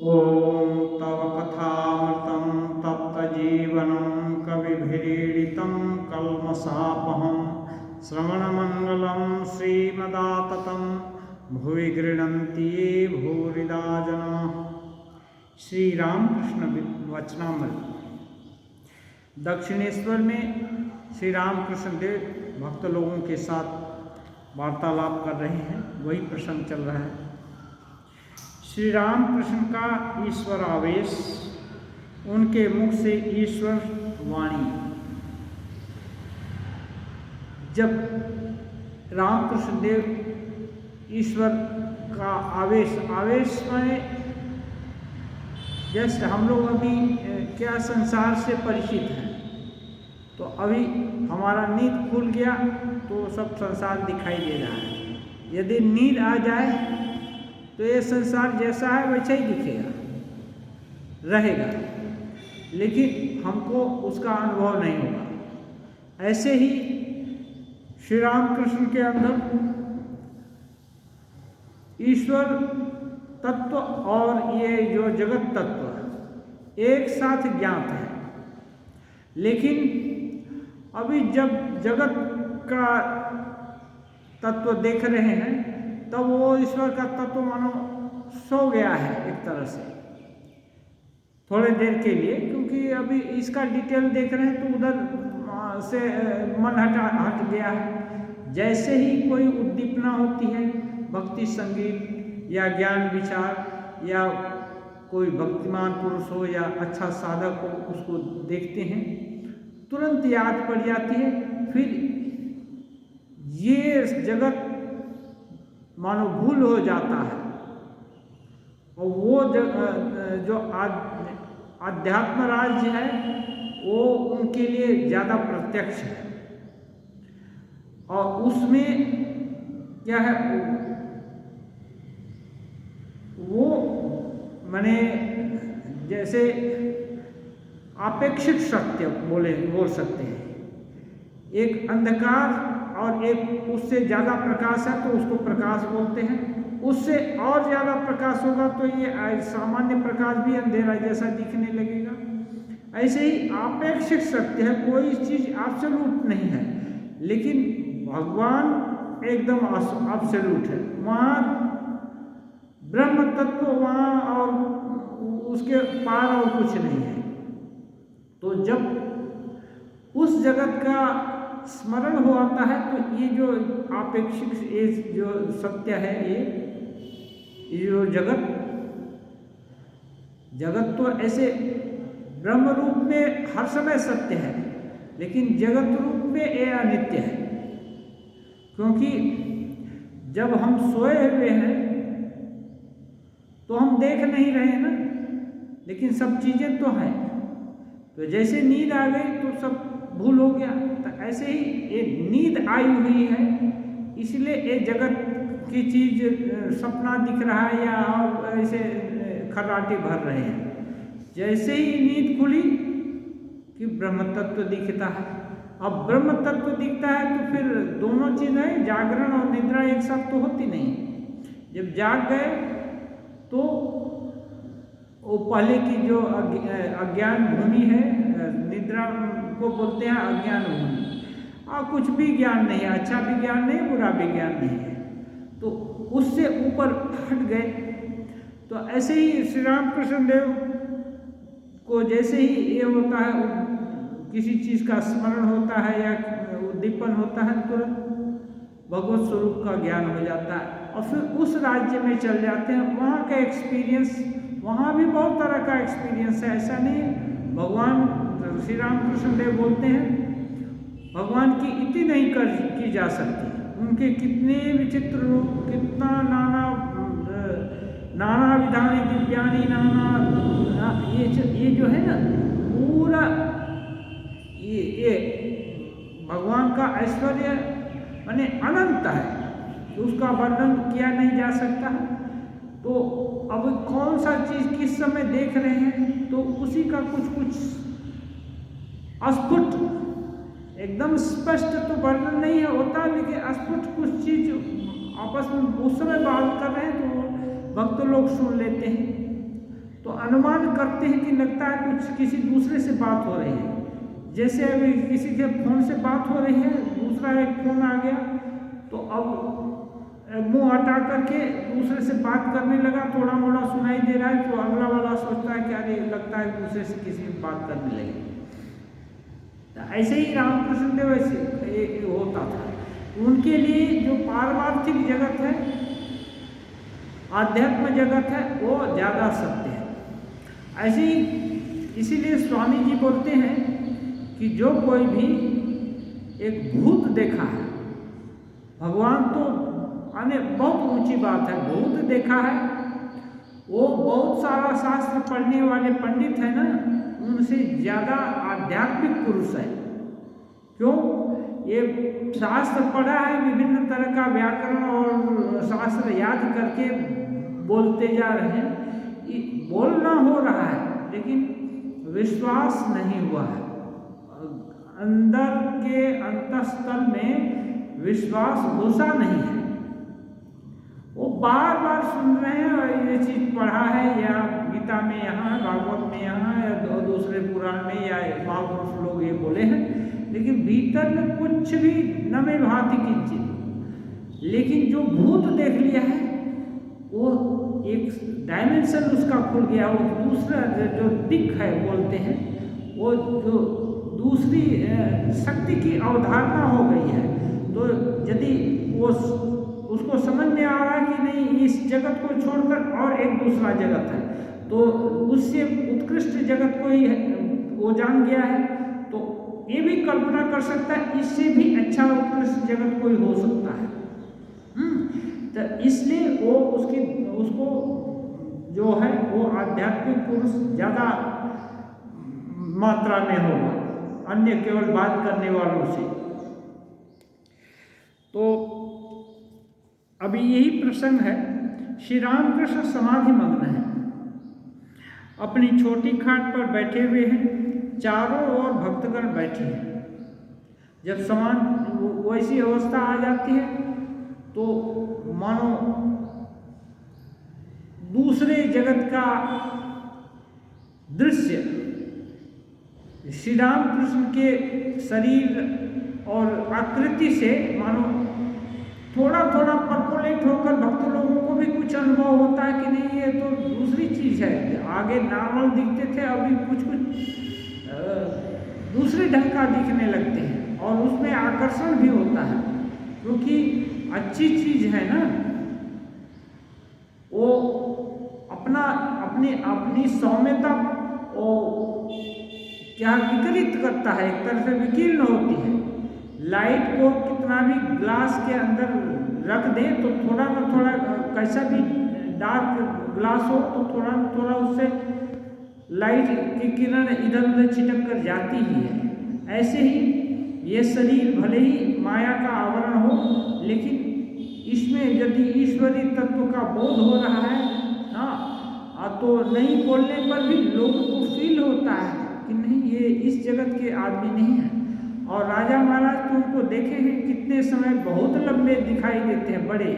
ॐ तव कथामृतं तप्तजीवनं कविभिरीडितं कल्मषापहं श्रवणमङ्गलं श्रीमदाततं भुवि गृह्णन्ति ये भूरिदा जनाः। श्री रामकृष्ण वचनामृत। दक्षिणेश्वर में श्री रामकृष्ण देव भक्त लोगों के साथ वार्तालाप कर रहे हैं, वही प्रसंग चल रहा है। श्री रामकृष्ण का ईश्वर आवेश, उनके मुख से ईश्वर वाणी। जब रामकृष्ण देव ईश्वर का आवेश में जैसे हम लोग अभी क्या संसार से परिचित हैं, तो अभी हमारा नींद खुल गया तो सब संसार दिखाई दे रहा है। यदि नींद आ जाए तो ये संसार जैसा है वैसा ही दिखेगा, रहेगा, लेकिन हमको उसका अनुभव नहीं होगा। ऐसे ही श्री रामकृष्ण के अंदर ईश्वर तत्व और ये जो जगत तत्व एक साथ ज्ञात है, लेकिन अभी जब जगत का तत्व देख रहे हैं तब वो ईश्वर का तत्व मानो सो गया है एक तरह से, थोड़े देर के लिए, क्योंकि अभी इसका डिटेल देख रहे हैं तो उधर से मन हट गया है। जैसे ही कोई उद्दीपना होती है, भक्ति संगीत या ज्ञान विचार या कोई भक्तिमान पुरुष हो या अच्छा साधक हो, उसको देखते हैं, तुरंत याद पड़ जाती है। फिर ये जगत मानो भूल हो जाता है और वो जो आध्यात्म राज्य है वो उनके लिए ज़्यादा प्रत्यक्ष है। और उसमें क्या है, वो माने जैसे अपेक्षित सत्य बोल सकते हैं। एक अंधकार और एक उससे ज़्यादा प्रकाश है तो उसको प्रकाश बोलते हैं, उससे और ज़्यादा प्रकाश होगा तो ये सामान्य प्रकाश भी अंधेरा जैसा दिखने लगेगा। ऐसे ही अपेक्षित सत्य है, कोई चीज़ एब्सोल्यूट नहीं है, लेकिन भगवान एकदम एब्सोल्यूट है। वहाँ ब्रह्म तत्व वहाँ और उसके पार और कुछ नहीं है। तो जब उस जगत का स्मरण हो आता है तो ये जो आपेक्षिक ये जो सत्य है, ये जो जगत तो ऐसे ब्रह्म रूप में हर समय सत्य है, लेकिन जगत रूप में ये अनित्य है। क्योंकि जब हम सोए हुए हैं तो हम देख नहीं रहे हैं ना, लेकिन सब चीज़ें तो हैं। तो जैसे नींद आ गई तो सब भूल हो गया, तो ऐसे ही एक नींद आई हुई है, इसलिए ये जगत की चीज़ सपना दिख रहा है या और ऐसे खर्राटे भर रहे हैं। जैसे ही नींद खुली कि ब्रह्म तत्व दिखता है। अब ब्रह्म तत्व दिखता है तो फिर दोनों चीज़ें, जागरण और निद्रा एक साथ तो होती नहीं। जब जाग गए तो वो पहले की जो अज्ञान भूमि है, निद्रा को बोलते हैं अज्ञान भूमि, और कुछ भी ज्ञान नहीं है, अच्छा भी ज्ञान नहीं, बुरा भी ज्ञान नहीं है, तो उससे ऊपर हट गए। तो ऐसे ही श्री रामकृष्ण देव को जैसे ही ये होता है, किसी चीज़ का स्मरण होता है या उद्दीपन होता है, तुरंत भगवत स्वरूप का ज्ञान हो जाता है और फिर उस राज्य में चल जाते हैं। वहाँ का एक्सपीरियंस, वहाँ भी बहुत तरह का एक्सपीरियंस है, ऐसा नहीं है। भगवान श्री रामकृष्ण देव बोलते हैं भगवान की इति नहीं की जा सकती, उनके कितने विचित्र रूप, कितना नाना विधानी दिव्यानी नाना, ये जो है ना पूरा ये भगवान का ऐश्वर्य माने अनंत है, उसका वर्णन किया नहीं जा सकता। तो अब कौन सा चीज़ किस समय देख रहे हैं तो उसी का कुछ अस्फुट, एकदम स्पष्ट तो वर्णन नहीं होता, लेकिन अस्फुट कुछ चीज़ आपस में उस समय बात कर रहे हैं तो भक्त लोग सुन लेते हैं। अनुमान करते हैं कि लगता है कुछ किसी दूसरे से बात हो रही है। जैसे अभी किसी के फ़ोन से बात हो रही है, दूसरा एक फ़ोन आ गया तो अब मुंह हटा करके दूसरे से बात करने लगा, थोड़ा मोड़ा सुनाई दे रहा है तो अगला वाला सोचता है कि अरे लगता है दूसरे से किसी से बात करने लगे। तो ऐसे ही रामकृष्ण देव ऐसे होता था। उनके लिए जो पारमार्थिक जगत है, आध्यात्म जगत है, वो ज़्यादा सत्य है। ऐसे ही इसीलिए स्वामी जी बोलते हैं कि जो कोई भी एक भूत देखा है, भगवान तो आने बहुत ऊंची बात है, भूत देखा है, वो बहुत सारा शास्त्र पढ़ने वाले पंडित है ना, उनसे ज़्यादा आध्यात्मिक पुरुष है। क्यों? ये शास्त्र पढ़ा है, विभिन्न तरह का व्याकरण और शास्त्र याद करके बोलते जा रहे हैं, बोलना हो रहा है लेकिन विश्वास नहीं हुआ है, अंदर के अंतःस्थल में विश्वास घुसा नहीं है। वो बार बार सुन रहे हैं और ये चीज़ पढ़ा है, या गीता में यहाँ, भागवत में यहाँ, या दूसरे पुराण में, या महापुरुष लोग ये बोले हैं, लेकिन भीतर में कुछ भी न में भांति किंचित। लेकिन जो भूत देख लिया है वो एक डायमेंशन उसका खुल गया, वो दूसरा जो दिक है बोलते हैं, वो जो दूसरी शक्ति की अवधारणा हो गई है। तो यदि वो उसको समझ में आ रहा है कि नहीं, इस जगत को छोड़कर और एक दूसरा जगत है, तो उससे उत्कृष्ट जगत को ही वो जान गया है, तो ये भी कल्पना कर सकता है इससे भी अच्छा उत्कृष्ट जगत कोई हो सकता है। तो इसलिए वो उसको जो है वो आध्यात्मिक पुरुष ज़्यादा मात्रा में होगा अन्य केवल बात करने वालों से। तो अभी यही प्रसंग है। श्री रामकृष्ण समाधि मग्न है, अपनी छोटी खाट पर बैठे हुए हैं, चारों ओर भक्तगण बैठे हैं। जब समान वैसी अवस्था आ जाती है तो मानो दूसरे जगत का दृश्य श्री रामकृष्ण के शरीर और आकृति से मानो थोड़ा थोड़ा परकोलेट होकर भक्त लोगों को भी कुछ अनुभव होता है कि नहीं ये तो दूसरी चीज़ है। आगे नॉर्मल दिखते थे, अभी कुछ दूसरे ढंग का दिखने लगते हैं और उसमें आकर्षण भी होता है, क्योंकि अच्छी चीज़ है ना, वो अपनी सौम्यता और क्या विकृत करता है, एक तरह से विकीर्ण होती है। लाइट को कितना भी ग्लास के अंदर रख दें तो थोड़ा ना थोड़ा, कैसा भी डार्क ग्लास हो तो थोड़ा ना थोड़ा उससे लाइट की किरण इधर उधर छिटक कर जाती ही है। ऐसे ही ये शरीर भले ही माया का आवरण हो, लेकिन इसमें यदि ईश्वरीय तत्व का बोध हो रहा है, हाँ, तो नहीं बोलने पर भी लोगों को फील होता है कि नहीं ये इस जगत के आदमी नहीं है। और राजा महाराज तो उनको देखे हैं कितने समय बहुत लंबे दिखाई देते हैं, बड़े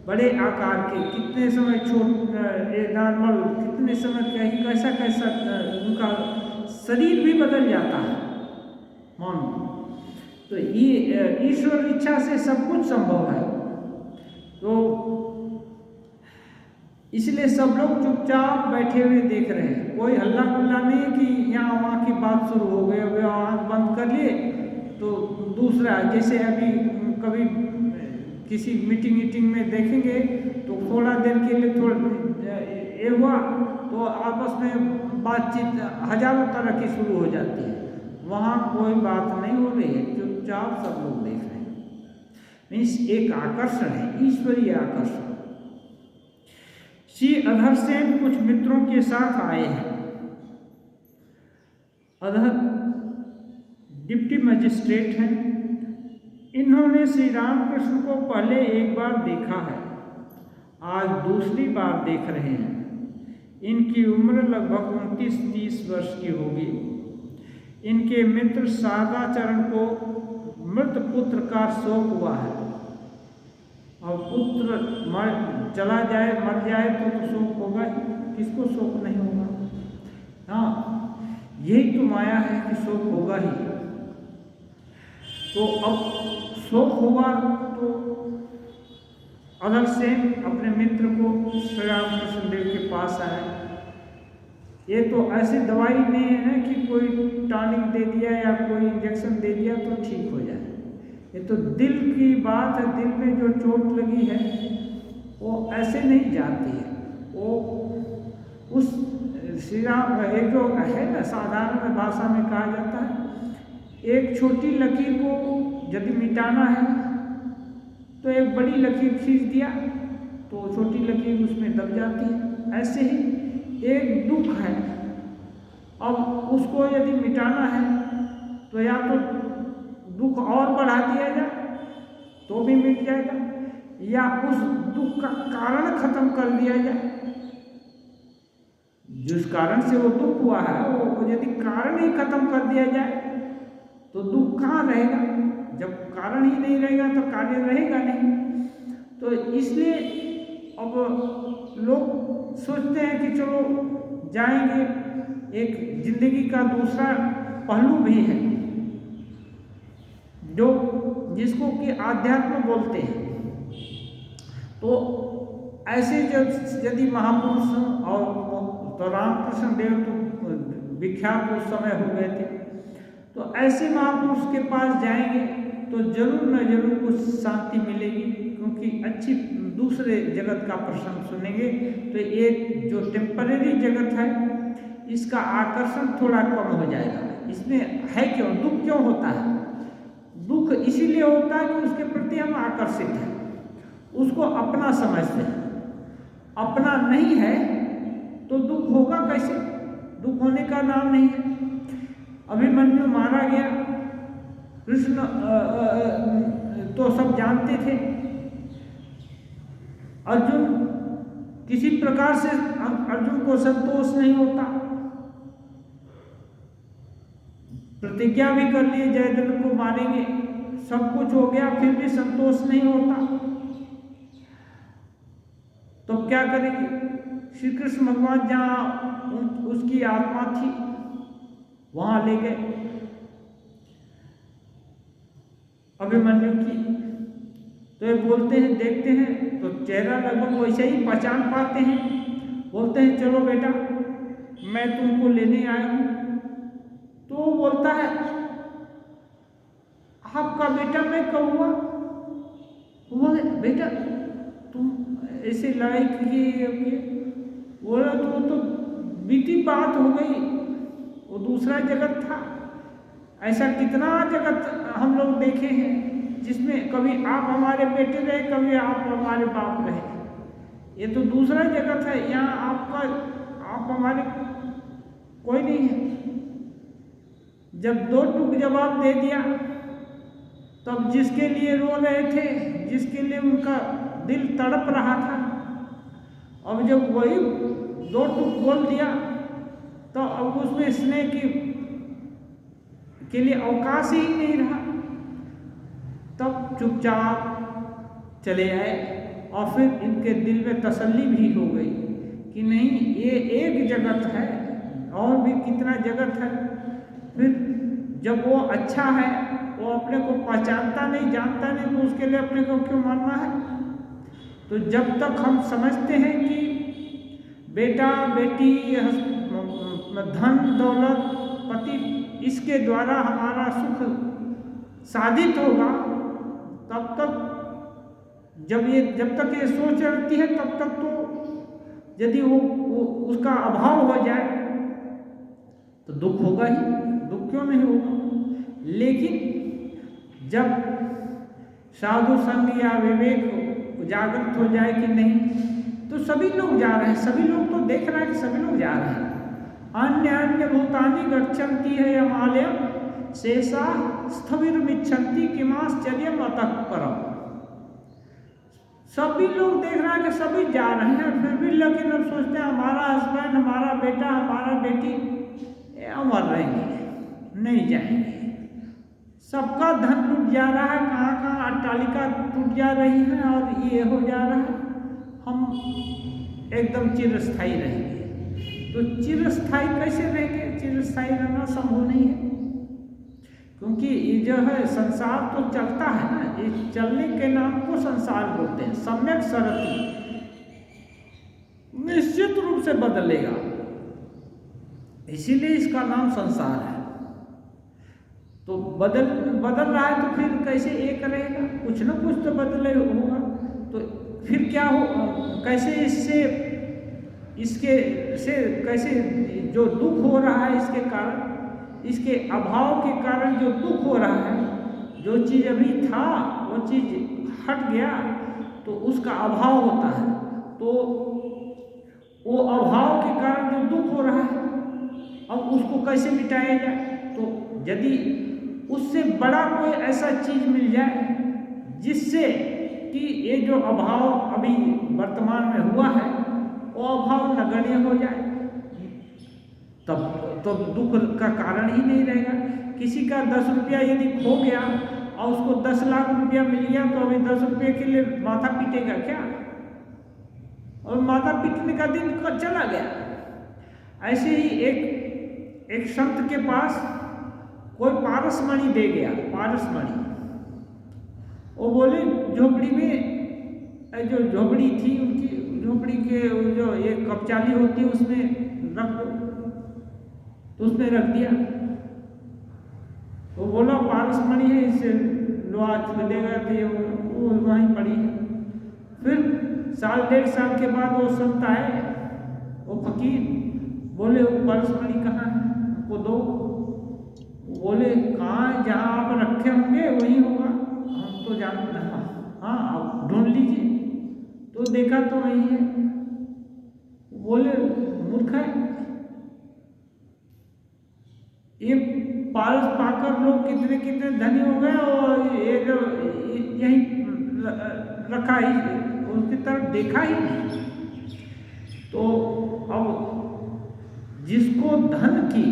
बड़े आकार के, कितने समय छोटे नॉर्मल, कितने समय कैसा कैसा उनका शरीर भी बदल जाता है मानो। तो ये ईश्वर इच्छा से सब कुछ संभव है। तो इसलिए सब लोग चुपचाप बैठे हुए देख रहे हैं, कोई हल्ला गुल्ला नहीं कि यहाँ वहाँ की बात शुरू हो गई, अब आँख बंद कर लिए तो दूसरा, जैसे अभी कभी किसी मीटिंग में देखेंगे तो थोड़ा देर के लिए थोड़ा ये हुआ तो आपस में बातचीत हजारों तरह की शुरू हो जाती है। वहाँ कोई बात नहीं हो रही है, चुपचाप सब लोग देख रहे हैं। मीन्स एक आकर्षण है, ईश्वरीय आकर्षण। श्री अधर सेन कुछ मित्रों के साथ आए हैं। अधर डिप्टी मजिस्ट्रेट हैं। इन्होंने श्री रामकृष्ण को पहले एक बार देखा है, आज दूसरी बार देख रहे हैं। इनकी उम्र लगभग 29-30 वर्ष की होगी। इनके मित्र शारदाचरण को मृत पुत्र का शोक हुआ है, और पुत्र चला जाए, मर जाए तो शोक होगा, किसको शोक नहीं होगा। यही तो माया है कि शोक होगा ही। तो अब शोक होगा तो अगर से अपने मित्र को श्री रामकृष्ण देव के पास आए। ये तो ऐसी दवाई नहीं है ना कि कोई टॉनिक दे दिया या कोई इंजेक्शन दे दिया तो ठीक हो जाए। ये तो दिल की बात है। दिल में जो चोट लगी है वो ऐसे नहीं जाती है। वो उस श्री राम एक जो है ना, साधारण भाषा में कहा जाता है, एक छोटी लकीर को यदि मिटाना है तो एक बड़ी लकीर खींच दिया तो छोटी लकीर उसमें दब जाती है। ऐसे ही एक दुख है, अब उसको यदि मिटाना है तो या तो दुख और बढ़ा दिया जाए तो भी मिट जाएगा, या उस दुख का कारण खत्म कर दिया जाए। जिस कारण से वो दुख हुआ है वो यदि कारण ही खत्म कर दिया जाए तो दुख कहाँ रहेगा। जब कारण ही नहीं रहेगा तो कार्य रहेगा नहीं। तो इसलिए अब लोग सोचते हैं कि चलो जाएंगे। एक जिंदगी का दूसरा पहलू भी है जो जिसको कि आध्यात्म बोलते हैं। तो ऐसे जब यदि महापुरुष और तो रामकृष्ण देव तो विख्यात उस समय हो गए थे, तो ऐसे महापुरुष के पास जाएंगे तो जरूर न जरूर कुछ शांति मिलेगी, क्योंकि अच्छी दूसरे जगत का प्रसंग सुनेंगे तो एक जो टेम्परेरी जगत है इसका आकर्षण थोड़ा कम हो जाएगा। इसमें है क्यों दुख क्यों होता है? दुख इसीलिए होता है कि उसके प्रति हम आकर्षित हैं, उसको अपना समझते हैं। अपना नहीं है तो दुख होगा कैसे? दुख होने का नाम नहीं है। अभिमन्यु मारा गया, कृष्ण तो सब जानते थे। अर्जुन किसी प्रकार से अर्जुन को संतोष नहीं होता, प्रतिज्ञा भी कर लिए जयद्रथ को मारेंगे, सब कुछ हो गया फिर भी संतोष नहीं होता। तो क्या करेंगे? श्री कृष्ण भगवान जहाँ उसकी आत्मा थी वहां ले गए अभिमन्यु की। तो ये बोलते हैं, देखते हैं तो चेहरा लगभग वैसे ही पहचान पाते हैं। बोलते हैं चलो बेटा मैं तुमको लेने आया हूँ। तो वो बोलता है आपका बेटा मैं कब हुआ? बोले बेटा तुम ऐसे लड़ाई की बोला तो बीती बात हो गई, वो दूसरा जगत था। ऐसा कितना जगत हम लोग देखे हैं जिसमें कभी आप हमारे बेटे रहे, कभी आप हमारे बाप रहे। ये तो दूसरा जगत है, यहाँ आप हमारे कोई नहीं है। जब दो टूक जवाब दे दिया तब जिसके लिए रो रहे थे, जिसके लिए उनका दिल तड़प रहा था, अब जब वही दो टूक बोल दिया तो अब उसमें स्नेह के लिए अवकाश ही नहीं रहा। तब चुपचाप चले आए और फिर इनके दिल में तसल्ली भी हो गई कि नहीं ये एक जगत है और भी कितना जगत है। फिर जब वो अच्छा है, वो अपने को पहचानता नहीं, जानता नहीं, तो उसके लिए अपने को क्यों मानना है? तो जब तक हम समझते हैं कि बेटा बेटी धन दौलत पति इसके द्वारा हमारा सुख साधित होगा, तब तक जब तक ये सोच रहती है तब तक तो यदि वो उसका अभाव हो जाए तो दुख होगा ही। दुख क्यों नहीं होगा? लेकिन जब साधु संग या विवेक जागृत हो जाए कि नहीं, तो सभी लोग जा रहे हैं, सभी लोग तो देख रहे हैं कि सभी लोग जा रहे हैं। अन्य अन्य भूतानि गच्छन्ति है यमालयम शेषा स्थविरमिच्छन्ति किमाश्चर्यम अतः परम। सभी लोग देख रहे हैं कि सभी जा रहे हैं, फिर भी लेकिन अब सोचते हैं हमारा हस्बैंड, हमारा बेटा, हमारा बेटी अमर रहेंगे, नहीं जाएंगे। सबका धन लुट जा रहा है, कहाँ कहाँ अट्टालिका टूट जा रही है और ये हो जा रहा है। हम एकदम चिरस्थायी रहेंगे। तो चिरस्थायी कैसे रहेंगे? चिरस्थायी रहना संभव नहीं है, क्योंकि ये जो है संसार तो चलता है ना, ये चलने के नाम को संसार बोलते हैं। सम्यक सरति, निश्चित रूप से बदलेगा, इसीलिए इसका नाम संसार है। तो बदल रहा है तो फिर कैसे एक रहेगा? कुछ ना कुछ तो बदले होगा। तो फिर क्या हो, कैसे इसके से कैसे जो दुख हो रहा है इसके कारण, इसके अभाव के कारण जो दुख हो रहा है, जो चीज़ अभी था वो चीज़ हट गया तो उसका अभाव होता है। तो वो अभाव के कारण जो दुख हो रहा है, अब उसको कैसे मिटाया जाए? तो यदि उससे बड़ा कोई ऐसा चीज मिल जाए जिससे कि ये जो अभाव अभी वर्तमान में हुआ है वो अभाव नगण्य हो जाए, तब तो दुख का कारण ही नहीं रहेगा। किसी का 10 रुपया यदि खो गया और उसको 10 लाख रुपया मिल गया तो अभी 10 रुपये के लिए माथा पीटेगा क्या? और माथा पीटने का दिन चला गया। ऐसे ही एक संत के पास कोई पारसमणि दे गया, पारसमणि। वो बोले झोपड़ी में, जो झोपड़ी थी उनकी, झोपड़ी के जो एक कपचाली होती है उसमें रख दो, तो उसमें रख दिया। वो बोला पारसमणि है, इससे लोहा छू देगा, तो वो वहीं पड़ी है। फिर साल 1.5 साल के बाद वो संत आए, वो फकीर बोले वो पारसमणि कहाँ है, वो दो। बोले कहाँ, जहाँ आप रखे होंगे वही होगा, हम तो जानते हैं। हाँ आप ढूंढ लीजिए। तो देखा तो वही है। बोले मूर्ख है, ये पारस पाकर लोग कितने कितने धनी हो गए और ये जो यही रखा ही, उसकी तरफ देखा ही नहीं। तो अब जिसको धन की,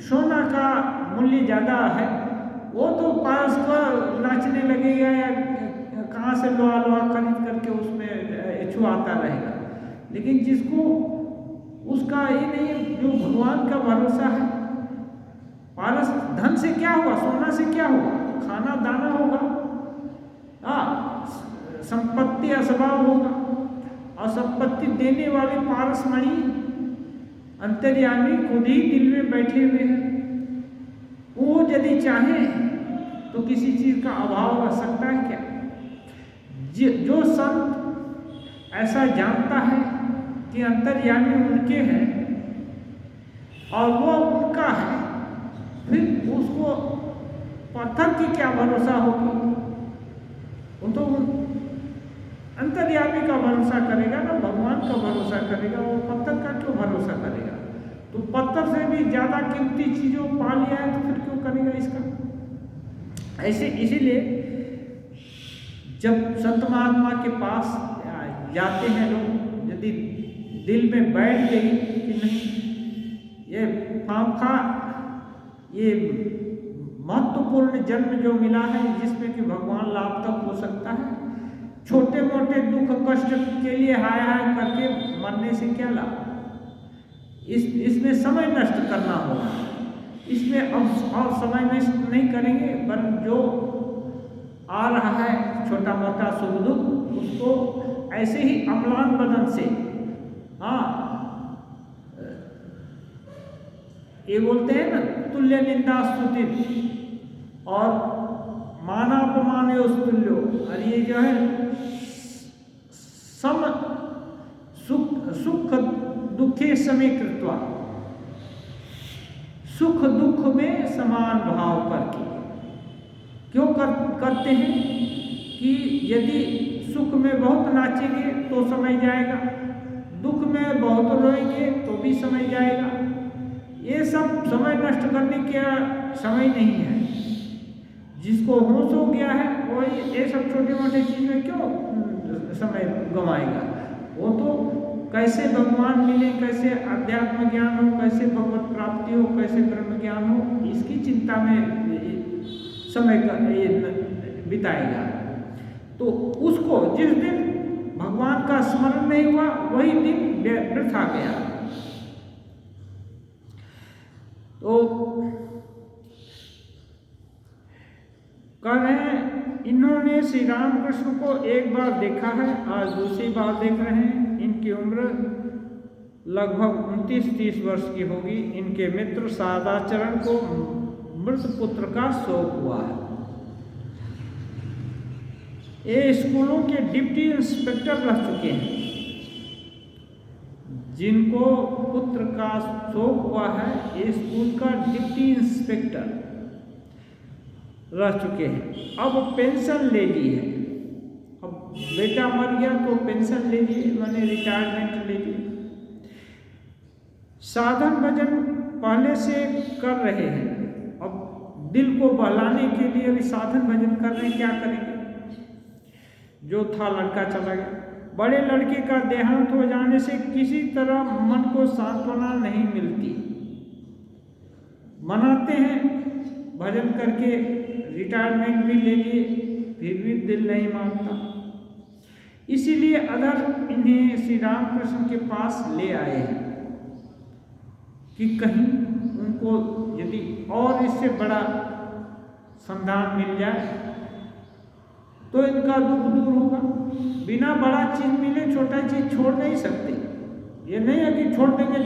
सोना का मूल्य ज़्यादा है, वो तो पारस को नाचने लगेगा या कहाँ से लोहा खरीद करके उसमें छुआता रहेगा। लेकिन जिसको उसका ये नहीं है, जो भगवान का भरोसा है, पारस धन से क्या हुआ, सोना से क्या हुआ, खाना दाना होगा, संपत्ति असबाब होगा। और संपत्ति देने वाले पारसमणि अंतर्यामी खुद ही दिल में बैठे हुए हैं। वो यदि चाहे तो किसी चीज का अभाव रह सकता है क्या? जो संत ऐसा जानता है कि अंतर्यामी उनके हैं और वो उनका है, फिर उसको पत्थर की क्या भरोसा होगी? वो तो अंतर्यामी का भरोसा करेगा ना, भगवान का भरोसा करेगा, वो पत्थर का क्यों भरोसा करेगा? तो पत्थर से भी ज्यादा कीमती चीजों पा लिया है तो फिर क्यों करेगा इसका? ऐसे इसीलिए जब संत महात्मा के पास जाते हैं लोग, यदि दिल में बैठ गई कि नहीं ये खामखा ये महत्वपूर्ण जन्म जो मिला है जिसमें कि भगवान लाभ तक हो सकता है, छोटे मोटे दुख कष्ट के लिए हाय हाय करके मरने से क्या लाभ? इसमें समय नष्ट करना होगा। इसमें अब और समय नष्ट नहीं करेंगे, वरन जो आ रहा है छोटा मोटा सुख दुख, उसको ऐसे ही अम्लान बदन से, ये बोलते हैं ना तुल्य निंदा स्तुति और मानापमान तुल्यो, और ये जो है सम सुख दुखे समय कृत्वा, सुख दुख में समान भाव करके। क्यों करते हैं कि यदि सुख में बहुत नाचेंगे तो समय जाएगा, दुख में बहुत रोएंगे तो भी समय जाएगा। ये सब समय नष्ट करने का समय नहीं है। जिसको होश हो गया है वो ये सब छोटे मोटे चीज में क्यों समय गंवाएगा? वो तो कैसे भगवान मिले, कैसे अध्यात्म ज्ञान हो, कैसे भगवत प्राप्ति हो, कैसे ब्रह्म ज्ञान हो, इसकी चिंता में समय बिताएगा। तो उसको जिस दिन भगवान का स्मरण नहीं हुआ वही दिन वृथा गया। तो कह रहे हैं इन्होंने श्री रामकृष्ण को एक बार देखा है, आज दूसरी बार देख रहे हैं। इनकी उम्र लगभग 29-30 वर्ष की होगी। इनके मित्र शारदाचरण को मृत पुत्र का शोक हुआ है। ये स्कूलों के डिप्टी इंस्पेक्टर रह चुके हैं। जिनको पुत्र का शोक हुआ है, ये स्कूल का डिप्टी इंस्पेक्टर रह चुके हैं। अब पेंशन ले ली है। अब बेटा मर गया तो पेंशन ले लिए, मैंने रिटायरमेंट ले ली। साधन भजन पहले से कर रहे हैं, अब दिल को बहलाने के लिए भी साधन भजन कर रहे हैं। क्या करेंगे? जो था लड़का चला गया। बड़े लड़के का देहांत हो जाने से किसी तरह मन को सांत्वना नहीं मिलती। मनाते हैं भजन करके, रिटायरमेंट भी ले लिए, फिर भी दिल नहीं मानता। इसीलिए अधर इन्हें श्री रामकृष्ण के पास ले आए हैं कि कहीं उनको यदि और इससे बड़ा संधान मिल जाए तो इनका दुख दूर होगा। बिना बड़ा चीज मिले छोटा चीज छोड़ नहीं सकते। ये नहीं है कि छोड़ देंगे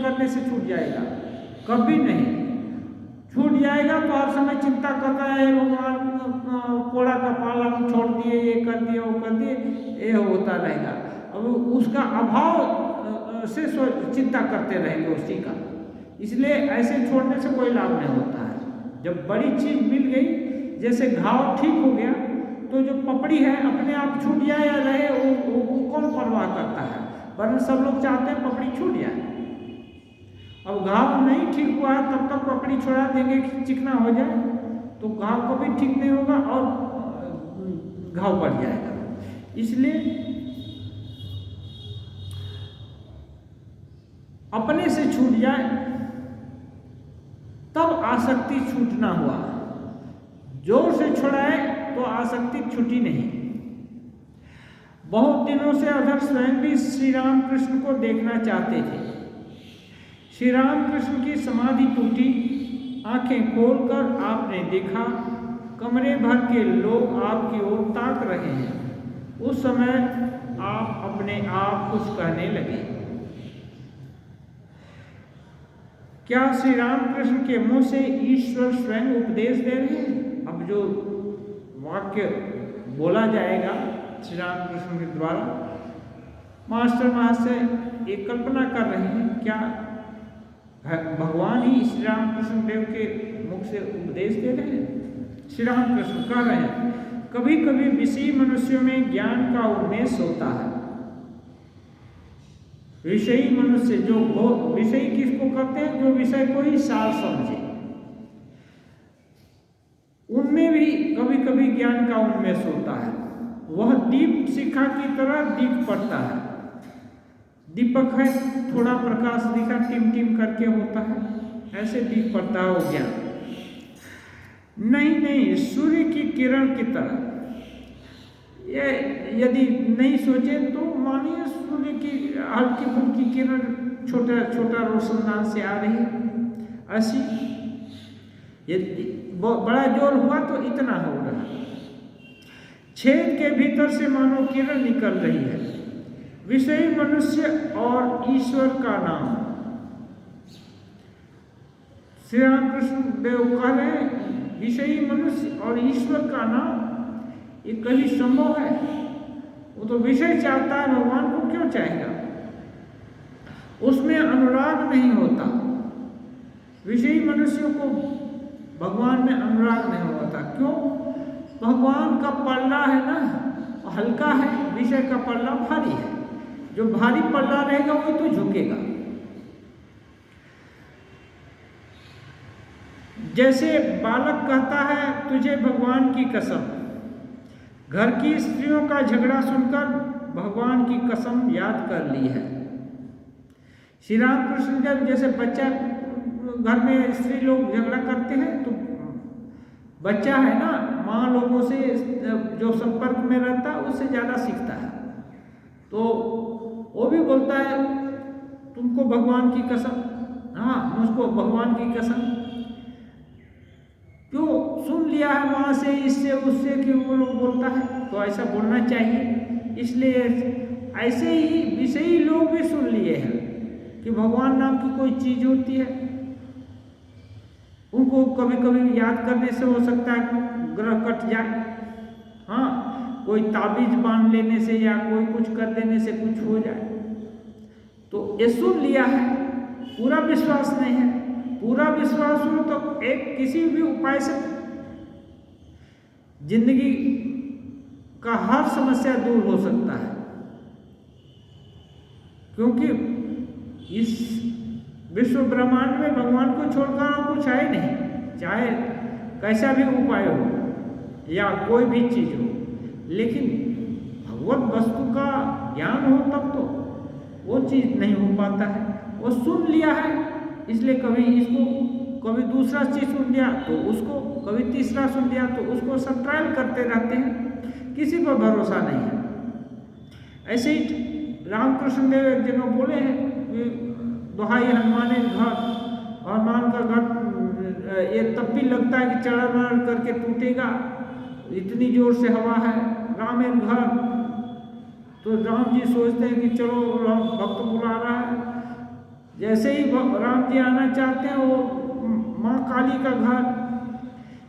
करने से छूट जाएगा, कभी नहीं छूट जाएगा। तो हर समय चिंता करता है भगवान पोड़ा का पाला छोड़ दिए, ये कर दिए, वो कर दिए, ये होता रहेगा। अब उसका अभाव से चिंता करते रहेंगे उसी का। इसलिए ऐसे छोड़ने से कोई लाभ नहीं होता है। जब बड़ी चीज मिल गई, जैसे घाव ठीक हो गया, तो जो पपड़ी है अपने आप छूट जाए या रहे वो कौन परवाह करता है। वरना सब लोग चाहते हैं पपड़ी छूट जाए। अब घाव नहीं ठीक हुआ है तब तक पपड़ी छोड़ा देंगे कि चिकना हो जाए, तो घाव कभी ठीक नहीं होगा और घाव बढ़ जाएगा। इसलिए अपने से छूट जाए तब आसक्ति छूटना हुआ। जोर से छुड़ाए तो आसक्ति छूटी नहीं। बहुत दिनों से अधर स्वयं भी श्री रामकृष्ण को देखना चाहते थे। श्री रामकृष्ण की समाधि टूटी, आंखें खोलकर आपने देखा कमरे भर के लोग आपकी ओर ताक रहे हैं। उस समय आप अपने आप कुछ कहने लगे। क्या श्री रामकृष्ण के मुंह से ईश्वर स्वयं उपदेश दे रहे हैं? अब जो वाक्य बोला जाएगा श्री रामकृष्ण के द्वारा, मास्टर महाशय एक कल्पना कर रहे हैं, क्या भगवान ही श्री रामकृष्ण देव के मुख से उपदेश दे रहे हैं? श्री रामकृष्ण कह रहे हैं, कभी कभी विषयी मनुष्यों में ज्ञान का उन्मेष होता है। विषयी मनुष्य जो विषयी किसको कहते हैं? जो विषय को ही सार समझे, उनमें भी कभी कभी ज्ञान का उन्मेष होता है। वह दीप शिखा की तरह दीप पड़ता है। दीपक है, थोड़ा प्रकाश दिखा टिम टिम करके होता है, ऐसे दीप पड़ता है वो ज्ञान। नहीं, सूर्य की किरण की तरह। ये यदि नहीं सोचे तो मानिए सूर्य की हल्की फुल्की किरण छोटा छोटा रोशनदान से आ रही है, ऐसी यदि बड़ा जोर हुआ तो इतना हो रहा है। छेद के भीतर से मानो किरण निकल रही है। विषयी मनुष्य और ईश्वर का नाम। श्री रामकृष्ण देव कह रहे हैं, विषयी मनुष्य और ईश्वर का नाम ये कभी संभव है? वो तो विषय चाहता है, भगवान को क्यों चाहेगा? उसमें अनुराग नहीं होता। विषयी मनुष्यों को भगवान में अनुराग नहीं होता। क्यों? भगवान का पल्ला है ना हल्का है, विषय का पल्ला भारी है। जो भारी पल्ला रहेगा वो तो झुकेगा। जैसे बालक कहता है, तुझे भगवान की कसम। घर की स्त्रियों का झगड़ा सुनकर भगवान की कसम याद कर ली है। श्री रामकृष्ण जब जैसे बच्चा घर में स्त्री लोग झगड़ा करते हैं तो बच्चा है ना, माँ लोगों से जो संपर्क में रहता है उससे ज़्यादा सीखता है। तो वो भी बोलता है तुमको भगवान की कसम, हाँ, मुझको भगवान की कसम, क्यों सुन लिया है वहाँ से, इससे उससे, कि वो लोग बोलता है तो ऐसा बोलना चाहिए। इसलिए ऐसे ही विषयी लोग भी सुन लिए हैं कि भगवान नाम की कोई चीज होती है। उनको कभी कभी याद करने से हो सकता है ग्रह कट जाए, हाँ, कोई ताबीज बांध लेने से या कोई कुछ कर देने से कुछ हो जाए। तो ये सुन लिया है, पूरा विश्वास नहीं है। पूरा विश्वास हो तो एक किसी भी उपाय से जिंदगी का हर समस्या दूर हो सकता है, क्योंकि इस विश्व ब्रह्मांड में भगवान को छोड़कर कुछ है नहीं। चाहे कैसा भी उपाय हो या कोई भी चीज हो, लेकिन भगवत वस्तु का ज्ञान हो तब तो वो चीज नहीं हो पाता है। वो सुन लिया है, इसलिए कभी इसको, कभी दूसरा चीज सुन लिया तो उसको, कभी तीसरा सुन लिया तो उसको, सब ट्रायल करते रहते हैं, किसी पर भरोसा नहीं है। ऐसे ही रामकृष्ण देव एक जगह बोले हैं कि दुहाई हनुमान घर, हनुमान का घर ये तब भी लगता है कि चढ़ करके टूटेगा, इतनी जोर से हवा है। रामेर घर, तो राम जी सोचते हैं कि चलो भक्त बुला रहा है। जैसे ही राम जी आना चाहते हैं, वो माँ काली का घर,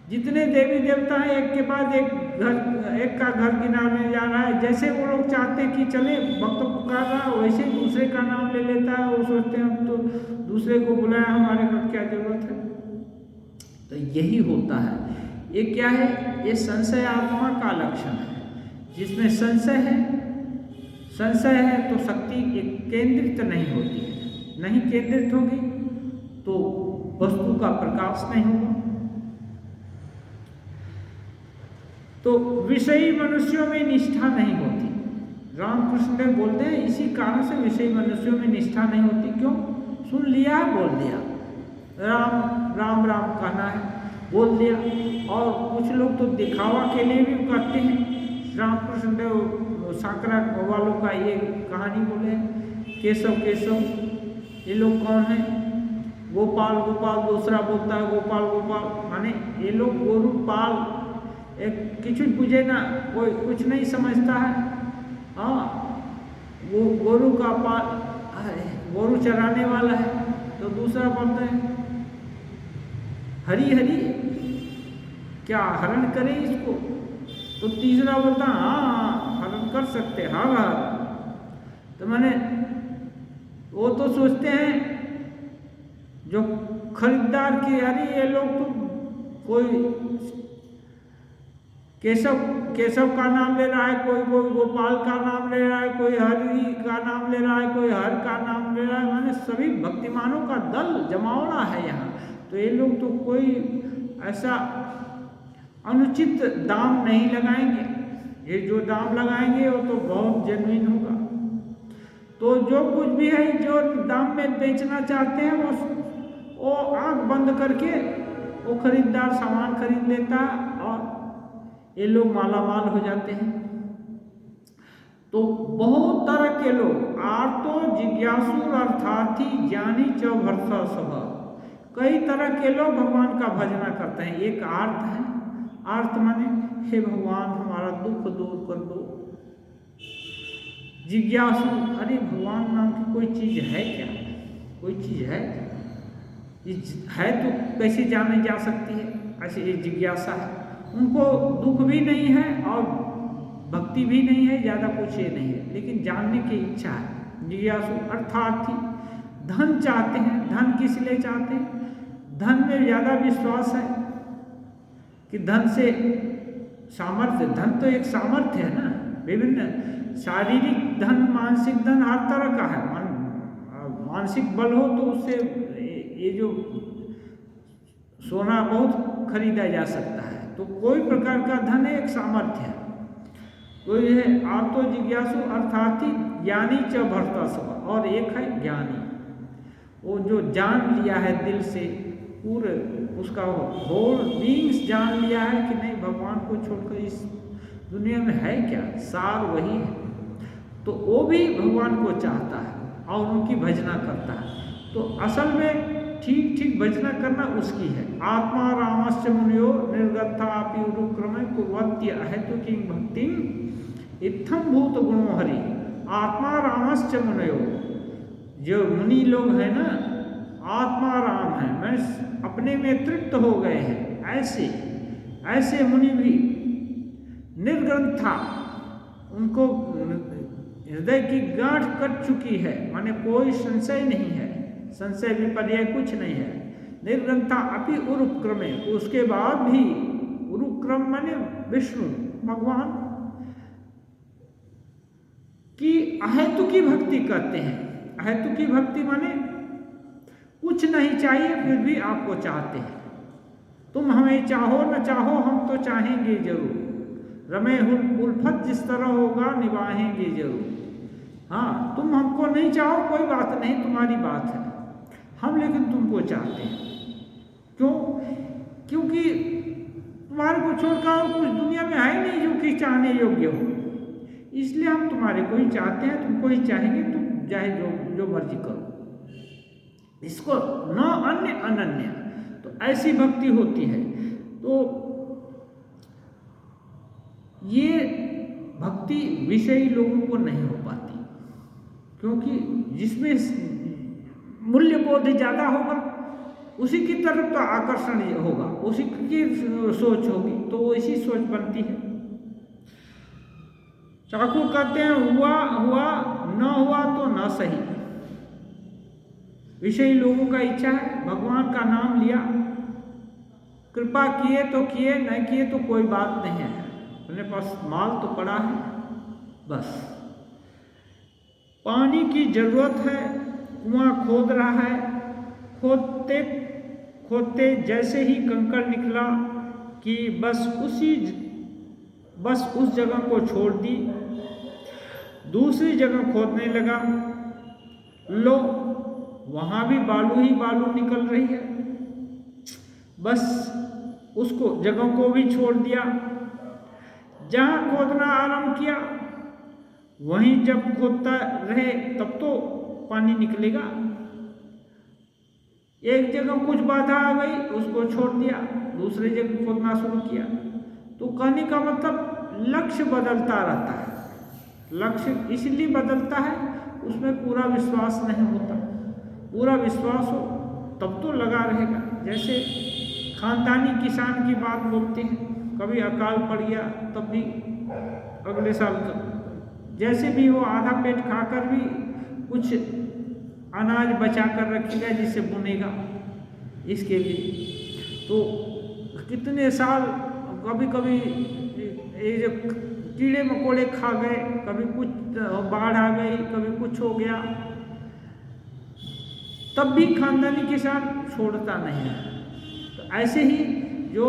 जितने देवी देवता हैं एक के बाद एक घर, एक का घर गिनाने जा रहा है। जैसे वो लोग चाहते हैं कि चले, भक्त पुकार रहा है, वैसे ही दूसरे का नाम ले लेता है। वो सोचते हैं हम तो दूसरे को बुलाया, हमारे को क्या जरूरत है। तो यही होता है। ये क्या है? ये संशय आत्मा का लक्षण है। जिसमें संशय है, संशय है तो शक्ति एक केंद्रित नहीं होती है। नहीं केंद्रित होगी तो वस्तु का प्रकाश नहीं होगा। तो विषयी मनुष्यों में निष्ठा नहीं होती। रामकृष्ण देव बोलते हैं इसी कारण से विषयी मनुष्यों में निष्ठा नहीं होती। क्यों? सुन लिया, बोल दिया, राम राम राम कहना है, बोल दिया। और कुछ लोग तो दिखावा के लिए भी करते हैं। रामकृष्ण देव साकरा वालों का ये कहानी बोले, केशव केशव, ये लोग कौन है? गोपाल गोपाल, दूसरा बोलता है गोपाल गोपाल, माने ये लोग गोरु पाल, एक किचु बुझे ना, कोई कुछ नहीं समझता है। हाँ, वो गोरु का पाल, गोरु चराने वाला है। तो दूसरा बोलते हैं हरी हरी, क्या हरण करें इसको? तो तीसरा बोलता हाँ हरण कर सकते, हाँ हाँ। तो मैंने, वो तो सोचते हैं जो खरीदार की, अरे ये लोग तो कोई केशव केशव का नाम ले रहा है, कोई कोई गोपाल का नाम ले रहा है, कोई हरि का नाम ले रहा है, कोई हर का नाम ले रहा है। मैंने सभी भक्तिमानों का दल जमावड़ा है यहाँ। तो ये लोग तो कोई ऐसा अनुचित दाम नहीं लगाएंगे। ये जो दाम लगाएंगे वो तो बहुत जेन्युइन होगा। तो जो कुछ भी है, जो दाम में बेचना चाहते हैं, वो आंख बंद करके वो खरीदार सामान खरीद लेता है और ये लोग मालामाल हो जाते हैं। तो बहुत तरह के लोग, आर्तो जिज्ञासु अर्थार्थी ज्ञानी च भरसा सभा, कई तरह के लोग भगवान का भजना करते हैं। एक आर्त है, आर्त माने हे भगवान हमारा दुख दूर कर दो। जिज्ञासु, अरे भगवान नाम की कोई चीज है क्या? कोई चीज है तो कैसे जाने जा सकती है? ऐसे ये जिज्ञासा है। उनको दुख भी नहीं है और भक्ति भी नहीं है, ज़्यादा कुछ ये नहीं है, लेकिन जानने की इच्छा है। जिज्ञासु अर्थार्थी, धन चाहते हैं। धन किस लिए चाहते हैं? धन में ज़्यादा विश्वास है कि धन से सामर्थ्य, धन तो एक सामर्थ्य है ना, विभिन्न शारीरिक धन, मानसिक धन हर तरह का है। मानसिक बल हो तो उससे ये जो सोना बहुत खरीदा जा सकता है। तो कोई प्रकार का धन एक सामर्थ्य है। तो ये आर्तो जिज्ञासु अर्थार्थी ज्ञानी च भरता सब, और एक है ज्ञानी, वो जो जान लिया है दिल से, पूरे उसका होल बीइंग्स जान लिया है कि नहीं भगवान को छोड़कर इस दुनिया में है क्या, सार वही है। तो वो भी भगवान को चाहता है और उनकी भजना करता है। तो असल में ठीक ठीक भजना करना उसकी है। आत्मा रामस्य मुनियो निर्गतापि उरुक्रमे कुर्वत्य अहेतु किं भक्तिं इत्थम भूत गुणो हरि। आत्मा रामस्य मुनियो, जो मुनि लोग हैं ना, आत्मा राम है, मैं अपने में तृप्त हो गए हैं, ऐसे ऐसे मुनि भी निर्ग्रंथा, उनको हृदय की गांठ कट चुकी है, माने कोई संशय नहीं है, संशय विपर्य कुछ नहीं है। निर्ग्रंथा अपि उरुक्रमे, उसके बाद भी, उरुक्रम माने विष्णु भगवान की अहेतु की भक्ति करते हैं। अहेतु की भक्ति माने कुछ नहीं चाहिए फिर भी आपको चाहते हैं। तुम हमें चाहो न चाहो, हम तो चाहेंगे जरूर। रमे उल्फत जिस तरह होगा निभाएंगे जरूर। हाँ, तुम हमको नहीं चाहो कोई बात नहीं, तुम्हारी बात है, हम लेकिन तुमको चाहते हैं। क्यों? क्योंकि तुम्हारे को छोड़कर और कुछ दुनिया में है नहीं जो कि चाहने योग्य हो, इसलिए हम तुम्हारे को ही चाहते हैं, तुमको ही चाहेंगे, तुम चाहे जो मर्जी करो। इसको न अन्य अनन्य, तो ऐसी भक्ति होती है। तो ये भक्ति विषयी लोगों को नहीं हो पाती, क्योंकि जिसमें मूल्य बोध ज़्यादा होगा उसी की तरफ तो आकर्षण होगा, उसी की सोच होगी, तो वो इसी सोच बनती है। चाकू कहते हैं हुआ हुआ, न हुआ तो न सही। विषयी लोगों का इच्छा है, भगवान का नाम लिया, कृपा किए तो किए, नहीं किए तो कोई बात नहीं है, अपने पास माल तो पड़ा है, बस। पानी की जरूरत है, कुआं खोद रहा है, खोदते खोदते जैसे ही कंकड़ निकला कि बस उस जगह को छोड़ दी, दूसरी जगह खोदने लगा, लो वहाँ भी बालू ही बालू निकल रही है, बस उसको जगह को भी छोड़ दिया। जहाँ खोदना आरंभ किया वहीं जब खोदता रहे तब तो पानी निकलेगा। एक जगह कुछ बाधा आ गई, उसको छोड़ दिया, दूसरी जगह खोदना शुरू किया। तो कहने का मतलब लक्ष्य बदलता रहता है। लक्ष्य इसलिए बदलता है, उसमें पूरा विश्वास नहीं होता। पूरा विश्वास हो तब तो लगा रहेगा। जैसे खानदानी किसान की बात बोलते हैं, कभी अकाल पड़ गया तब भी अगले साल जैसे भी वो आधा पेट खाकर भी कुछ अनाज बचा कर रखेगा जिसे बुनेगा इसके लिए। तो कितने साल, कभी कभी ये जो कीड़े मकोड़े खा गए, कभी कुछ बाढ़ आ गई, कभी कुछ हो गया, तब भी खानदानी किसान छोड़ता नहीं है। तो ऐसे ही जो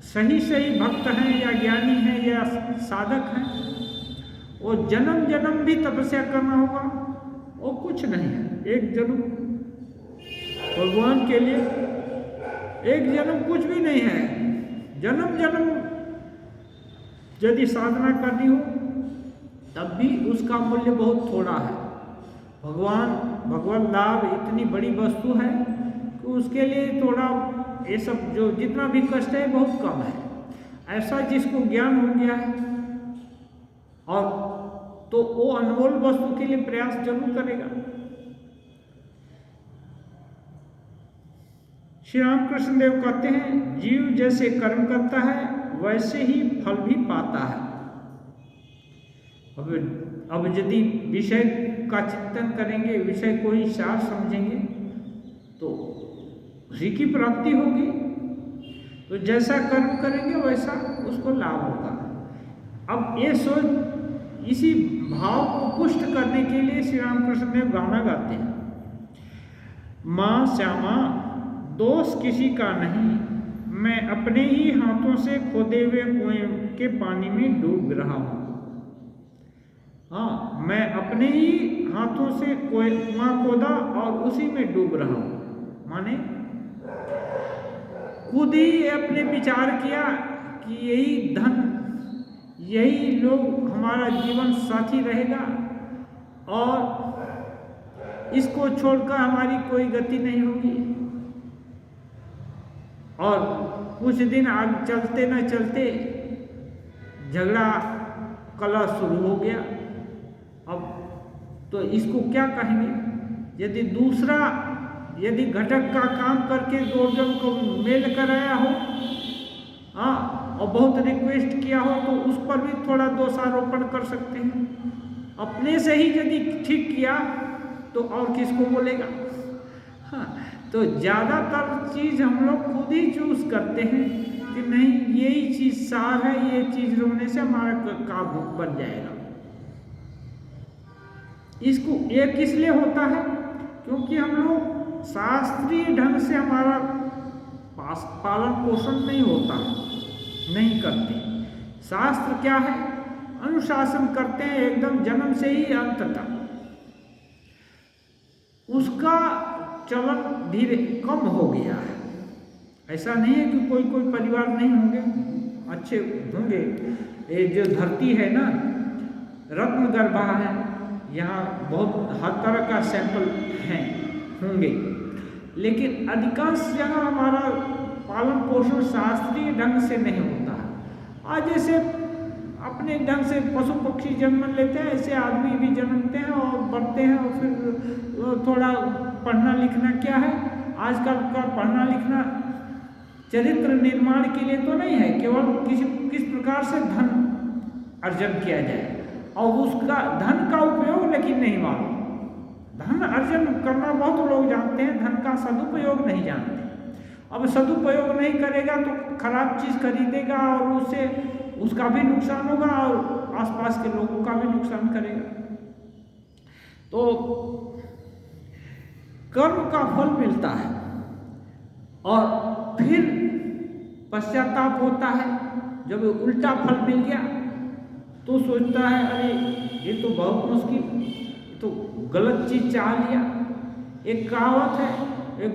सही सही भक्त हैं या ज्ञानी हैं या साधक हैं, वो जन्म जन्म भी तपस्या करना होगा, वो कुछ नहीं है। एक जन्म भगवान के लिए, एक जन्म कुछ भी नहीं है। जन्म जन्म यदि साधना करनी हो तब भी उसका मूल्य बहुत थोड़ा है। भगवान लाभ इतनी बड़ी वस्तु है कि उसके लिए थोड़ा ये सब जो जितना भी कष्ट है बहुत कम है। ऐसा जिसको ज्ञान हो गया है और तो वो अनमोल वस्तु के लिए प्रयास जरूर करेगा। श्री रामकृष्ण देव कहते हैं, जीव जैसे कर्म करता है वैसे ही फल भी पाता है। अब यदि विषय का चिंतन करेंगे, विषय को ही सार समझेंगे तो उसी की प्राप्ति होगी। तो जैसा कर्म करेंगे वैसा उसको लाभ होगा। अब ये सोच, इसी भाव को पुष्ट करने के लिए श्री रामकृष्ण देव गाना गाते हैं, माँ श्यामा दोष किसी का नहीं, मैं अपने ही हाथों से खोदे हुए कुएं के पानी में डूब रहा हूँ। हाँ, मैं अपने ही हाथों से कुआं खोदा और उसी में डूब रहा हूँ। माने खुद ही अपने विचार किया कि यही धन, यही लोग हमारा जीवन साथी रहेगा और इसको छोड़कर हमारी कोई गति नहीं होगी। और कुछ दिन आगे चलते न चलते झगड़ा कलह शुरू हो गया। अब तो इसको क्या कहेंगे? यदि घटक का काम करके दो जन को मेल कराया हो, हाँ, और बहुत रिक्वेस्ट किया हो तो उस पर भी थोड़ा दोषारोपण कर सकते हैं। अपने से ही यदि ठीक किया तो और किसको बोलेगा? हाँ, तो ज़्यादातर चीज़ हम लोग खुद ही चूज करते हैं कि नहीं यही चीज़ सार है, ये चीज़ रोने से हमारा काम बन जाएगा। इसको ये किस लिए होता है? क्योंकि हम लोग शास्त्रीय ढंग से हमारा पालन पोषण नहीं होता, नहीं करते। शास्त्र क्या है? अनुशासन करते हैं एकदम जन्म से ही अंत तक। उसका चलन धीरे कम हो गया है। ऐसा नहीं है कि कोई परिवार नहीं होंगे, अच्छे होंगे। ये जो धरती है ना, रत्न गर्भा है, यहाँ बहुत हर तरह का सैंपल हैं होंगे, लेकिन अधिकांश जगह हमारा पालन पोषण शास्त्रीय ढंग से नहीं होता है। आज जैसे अपने ढंग से पशु पक्षी जन्म लेते हैं, ऐसे आदमी भी जन्मते हैं और बढ़ते हैं। और फिर थोड़ा पढ़ना लिखना क्या है, आजकल का पढ़ना लिखना चरित्र निर्माण के लिए तो नहीं है, केवल किस प्रकार से धन अर्जन किया जाए, और उसका धन का उपयोग लेकिन नहीं मालूम। धन अर्जन करना बहुत लोग जानते हैं, धन का सदुपयोग नहीं जानते। अब सदुपयोग नहीं करेगा तो खराब चीज़ खरीदेगा और उससे उसका भी नुकसान होगा और आसपास के लोगों का भी नुकसान करेगा। तो कर्म का फल मिलता है और फिर पश्चाताप होता है। जब उल्टा फल मिल गया तो सोचता है अरे ये तो बहुत मुश्किल, ये तो गलत चीज चाह लिया। एक कहावत है, एक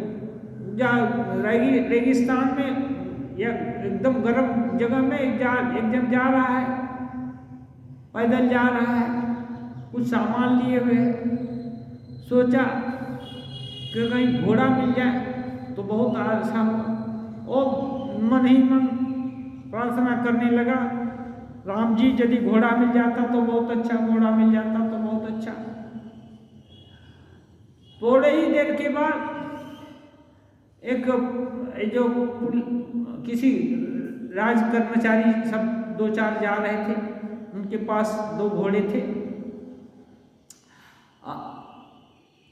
रेगिस्तान में या एकदम गर्म जगह में एक जन जा रहा है, पैदल जा रहा है, कुछ सामान लिए हुए है। सोचा कि कहीं घोड़ा मिल जाए तो बहुत अच्छा होगा, और मन ही मन प्रार्थना करने लगा, राम जी यदि घोड़ा मिल जाता तो बहुत अच्छा, घोड़ा मिल जाता तो बहुत अच्छा। थोड़े ही देर के बाद एक जो किसी राज कर्मचारी सब दो चार जा रहे थे, उनके पास दो घोड़े थे।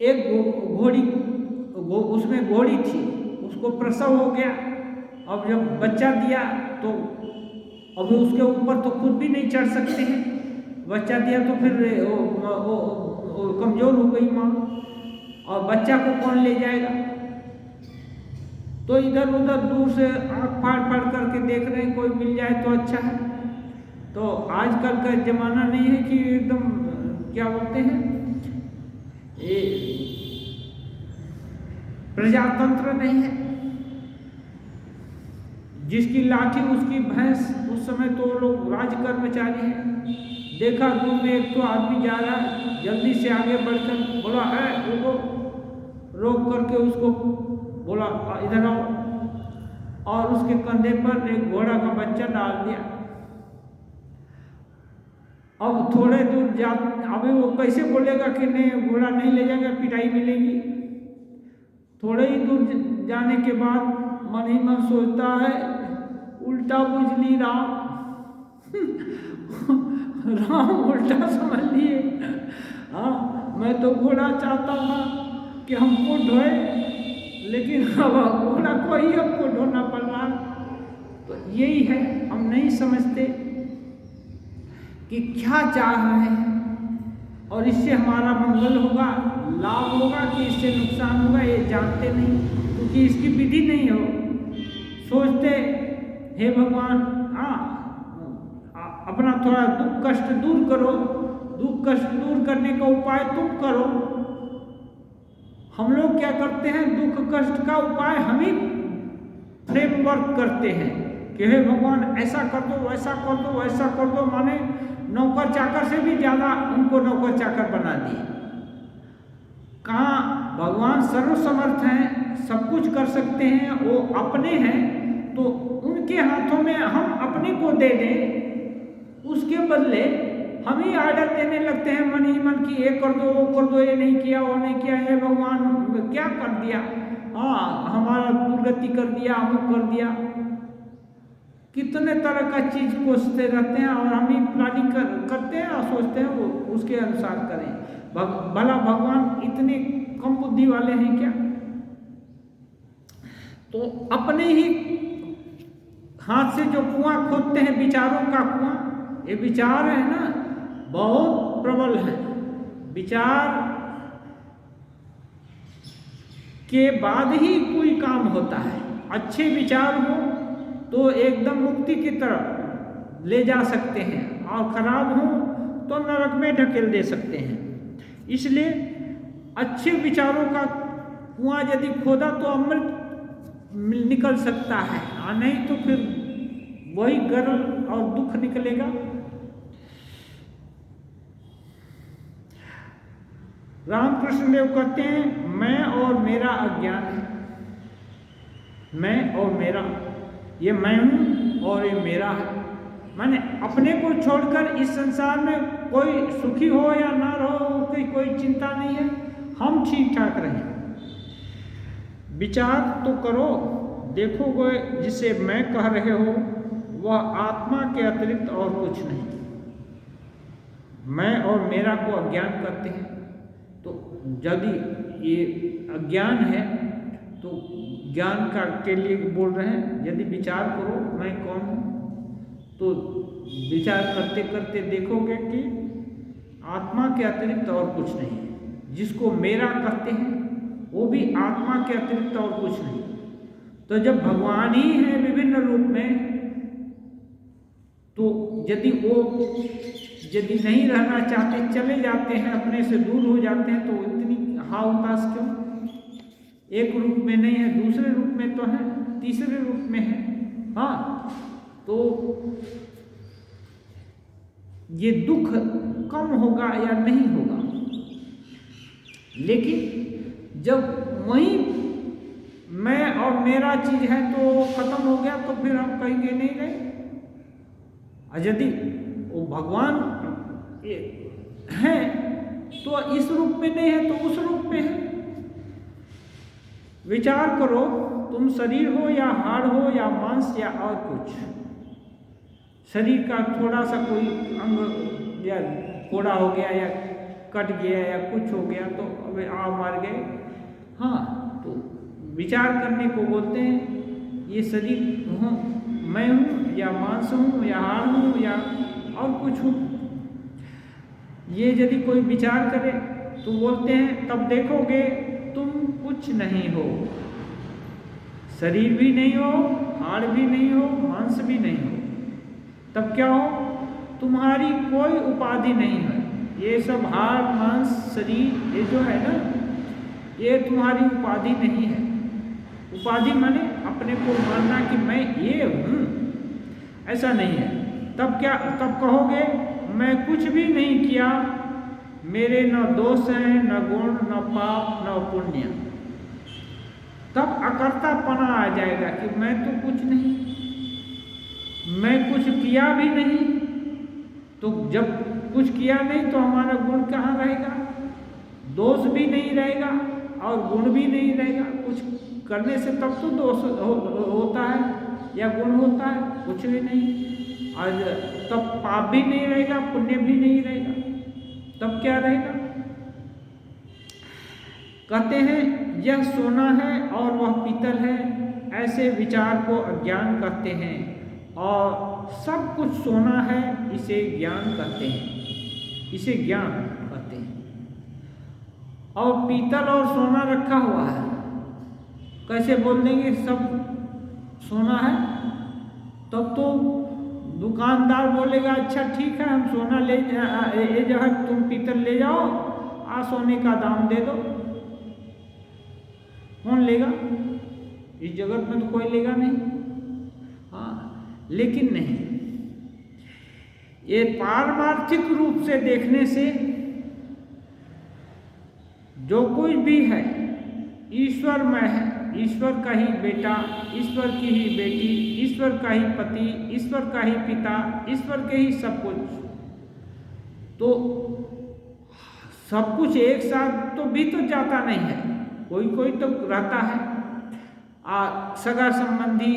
एक घोड़ी उसमें घोड़ी थी, उसको प्रसव हो गया। अब जब बच्चा दिया तो अब उसके ऊपर तो खुद भी नहीं चढ़ सकते हैं, बच्चा दिया तो फिर वो कमजोर हो गई माँ, और बच्चा को कौन ले जाएगा। तो इधर उधर दूर से आँख फाड़ फाड़ करके देख रहे हैं, कोई मिल जाए तो अच्छा है। तो आजकल का जमाना नहीं है कि एकदम क्या बोलते हैं, ये प्रजातंत्र नहीं है, जिसकी लाठी उसकी भैंस। उस समय तो लोग राज कर्मचारी हैं। देखा दूर में एक तो आदमी जा रहा है, जल्दी से आगे बढ़कर बोला है रुको, रोक करके उसको बोला इधर आओ, और उसके कंधे पर एक घोड़ा का बच्चा डाल दिया। अब थोड़े दूर जा, अभी वो कैसे बोलेगा कि नहीं घोड़ा नहीं ले जाएगा, पिटाई मिलेगी। थोड़े ही दूर जाने के बाद मन ही मन सोचता है उल्टा बुझली राम राम उल्टा समझ लिए। हाँ, मैं तो घोड़ा चाहता था कि हमको ढोए, लेकिन अब घोड़ा को ही हमको ढोना पड़ रहा। तो यही है, हम नहीं समझते कि क्या चाह रहे हैं और इससे हमारा मंगल होगा, लाभ होगा कि इससे नुकसान होगा, ये जानते नहीं, क्योंकि इसकी विधि नहीं हो। सोचते हे भगवान, हाँ अपना थोड़ा दुख कष्ट दूर करो, दुख कष्ट दूर करने का उपाय तुम करो। हम लोग क्या करते हैं, दुख कष्ट का उपाय हम ही फ्रेमवर्क करते हैं कि हे भगवान ऐसा कर दो, वैसा कर दो, वैसा कर दो। माने नौकर चाकर से भी ज़्यादा उनको नौकर चाकर बना दिए। कहाँ भगवान सर्वसमर्थ हैं, सब कुछ कर सकते हैं, वो अपने हैं, तो उनके हाथों में हम अपने को दे दें, उसके बदले हम ही आर्डर देने लगते हैं मन ही मन की ये कर दो वो कर दो, ये नहीं किया वो नहीं किया, ये भगवान क्या कर दिया, हाँ हमारा दुर्गति कर दिया, अमुक कर दिया, कितने तरह का चीज सोचते रहते हैं और हम ही प्लानिंग करते हैं और सोचते हैं वो उसके अनुसार करें। भला भगवान इतने कम बुद्धि वाले हैं क्या? तो अपने ही हाथ से जो कुआं खोदते हैं, विचारों का कुआं, ये विचार है ना बहुत प्रबल है। विचार के बाद ही कोई काम होता है। अच्छे विचार हो तो एकदम मुक्ति की तरफ ले जा सकते हैं और खराब हो तो नरक में ढकेल दे सकते हैं। इसलिए अच्छे विचारों का कुआं यदि खोदा तो अमृत निकल सकता है, और नहीं तो फिर वही गर्व और दुख निकलेगा। रामकृष्ण देव कहते हैं मैं और मेरा अज्ञान है, मैं और मेरा, ये मैं हूं और ये मेरा है। मैंने अपने को छोड़कर इस संसार में कोई सुखी हो या ना रहो की कोई चिंता नहीं है, हम ठीक ठाक रहें। विचार तो करो, देखोगे जिसे मैं कह रहे हो वह आत्मा के अतिरिक्त और कुछ नहीं। मैं और मेरा को अज्ञान करते हैं, तो यदि ये अज्ञान है तो ज्ञान का के लिए बोल रहे हैं। यदि विचार करो मैं कौन हूँ, तो विचार करते करते देखोगे कि आत्मा के अतिरिक्त और कुछ नहीं। जिसको मेरा कहते हैं वो भी आत्मा के अतिरिक्त और कुछ नहीं। तो जब भगवान ही है विभिन्न रूप में, तो यदि नहीं रहना चाहते, चले जाते हैं, अपने से दूर हो जाते हैं, तो इतनी हावताश क्यों? एक रूप में नहीं है, दूसरे रूप में तो है, तीसरे रूप में है। हाँ, तो ये दुख कम होगा या नहीं होगा? लेकिन जब वही मैं और मेरा चीज है तो खत्म हो गया, तो फिर हम कहेंगे नहीं रहे। यदि वो भगवान है तो इस रूप में नहीं है तो उस रूप में है। विचार करो, तुम शरीर हो या हाड़ हो या मांस या और कुछ, शरीर का थोड़ा सा कोई अंग या फोड़ा हो गया या कट गया या कुछ हो गया तो अब आ मार गए, हाँ, तो विचार करने को बोलते हैं। ये शरीर हूँ, मैं हूँ या मांस हूँ या हाड़ हूँ या और कुछ हूँ, ये यदि कोई विचार करे तो बोलते हैं तब देखोगे तुम कुछ नहीं हो। शरीर भी नहीं हो, हाड़ भी नहीं हो, मांस भी नहीं हो, तब क्या हो? तुम्हारी कोई उपाधि नहीं है। ये सब हाड़ मांस शरीर ये जो है ना, ये तुम्हारी उपाधि नहीं है। उपाधि माने अपने को मानना कि मैं ये हूँ, ऐसा नहीं है। तब क्या? तब कहोगे मैं कुछ भी नहीं किया, मेरे न दोष हैं, न गुण, न पाप, न पुण्य। तब अकर्तापना आ जाएगा कि मैं तो कुछ नहीं, मैं कुछ किया भी नहीं। तो जब कुछ किया नहीं तो हमारा गुण कहाँ रहेगा? दोष भी नहीं रहेगा और गुण भी नहीं रहेगा। कुछ करने से तब तो दोष होता है या गुण होता है, कुछ भी नहीं। और तब पाप भी नहीं रहेगा, पुण्य भी नहीं रहेगा, तब क्या रहेगा? कहते हैं यह सोना है और वह पीतल है, ऐसे विचार को अज्ञान कहते हैं, और सब कुछ सोना है इसे ज्ञान कहते हैं, इसे ज्ञान कहते हैं। और पीतल और सोना रखा हुआ है, कैसे बोल देंगे सब सोना है? तब तो दुकानदार बोलेगा अच्छा ठीक है हम सोना ले ये जो है तुम पीतल ले जाओ, आ सोने का दाम दे दो। कौन लेगा? इस जगत में तो कोई लेगा नहीं। हाँ, लेकिन नहीं, ये पारमार्थिक रूप से देखने से जो कोई भी है ईश्वरमय है, ईश्वर का ही बेटा, ईश्वर की ही बेटी, ईश्वर का ही पति, ईश्वर का ही पिता, ईश्वर के ही सब कुछ। तो सब कुछ एक साथ तो भी तो जाता नहीं है, कोई कोई तो रहता है। सगा संबंधी,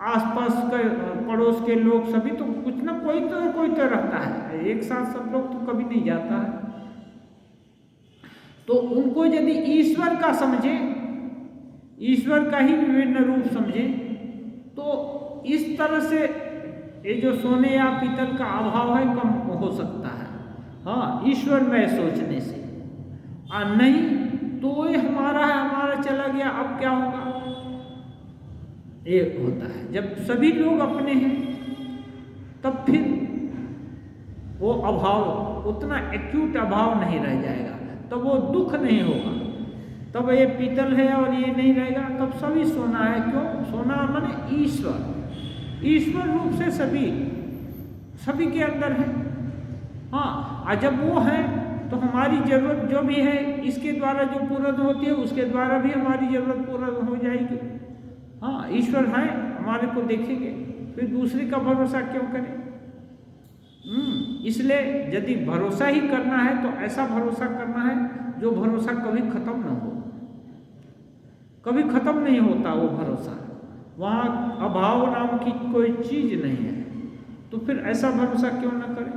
आसपास के पड़ोस के लोग सभी तो कुछ ना कोई तो रहता है, एक साथ सब लोग तो कभी नहीं जाता है। तो उनको यदि ईश्वर का समझे, ईश्वर का ही विभिन्न रूप समझे, तो इस तरह से ये जो सोने या पीतल का अभाव है कम हो सकता है। हाँ, ईश्वर में सोचने से। और नहीं तो ये हमारा है, हमारा चला गया, अब क्या होगा, ये होता है। जब सभी लोग अपने हैं तब फिर वो अभाव, उतना एक्यूट अभाव नहीं रह जाएगा, तब वो दुख नहीं होगा। तब ये पीतल है और ये नहीं रहेगा, तब सभी सोना है। क्यों? सोना माने ईश्वर, ईश्वर रूप से सभी के अंदर है। हाँ, और जब वो है तो हमारी जरूरत जो भी है इसके द्वारा जो पूर्ण होती है, उसके द्वारा भी हमारी जरूरत पूर्ण हो जाएगी। हाँ, ईश्वर है, हमारे को देखेंगे, फिर दूसरे का भरोसा क्यों करें? इसलिए यदि भरोसा ही करना है तो ऐसा भरोसा करना है जो भरोसा कभी खत्म ना हो, कभी खत्म नहीं होता वो भरोसा। वहाँ अभाव नाम की कोई चीज नहीं है, तो फिर ऐसा भरोसा क्यों ना करें?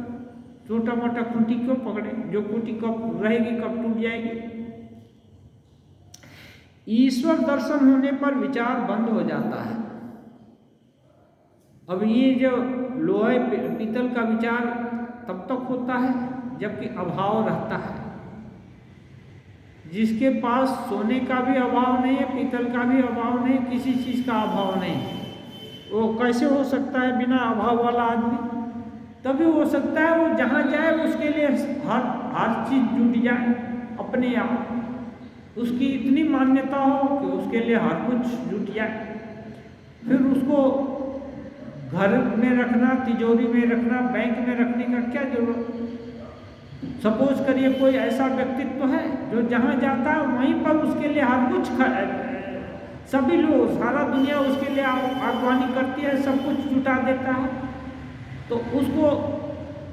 छोटा मोटा खूंटी क्यों पकड़े, जो खूंटी कब रहेगी कब टूट जाएगी। ईश्वर दर्शन होने पर विचार बंद हो जाता है। अब ये जो लोहे पीतल का विचार तब तक होता है जबकि अभाव रहता है। जिसके पास सोने का भी अभाव नहीं है, पीतल का भी अभाव नहीं, किसी चीज का अभाव नहीं, वो कैसे हो सकता है बिना अभाव वाला आदमी? तभी हो सकता है वो जहाँ जाए उसके लिए हर चीज जुट जाए अपने आप, उसकी इतनी मान्यता हो कि उसके लिए हर कुछ जुट जाए। फिर उसको घर में रखना, तिजोरी में रखना, बैंक में रखने का क्या जरूरत? सपोज करिए कोई ऐसा व्यक्तित्व है जो जहाँ जाता है वहीं पर उसके लिए हर कुछ, सभी लोग, सारा दुनिया उसके लिए आगवानी करती है, सब कुछ जुटा देता है, तो उसको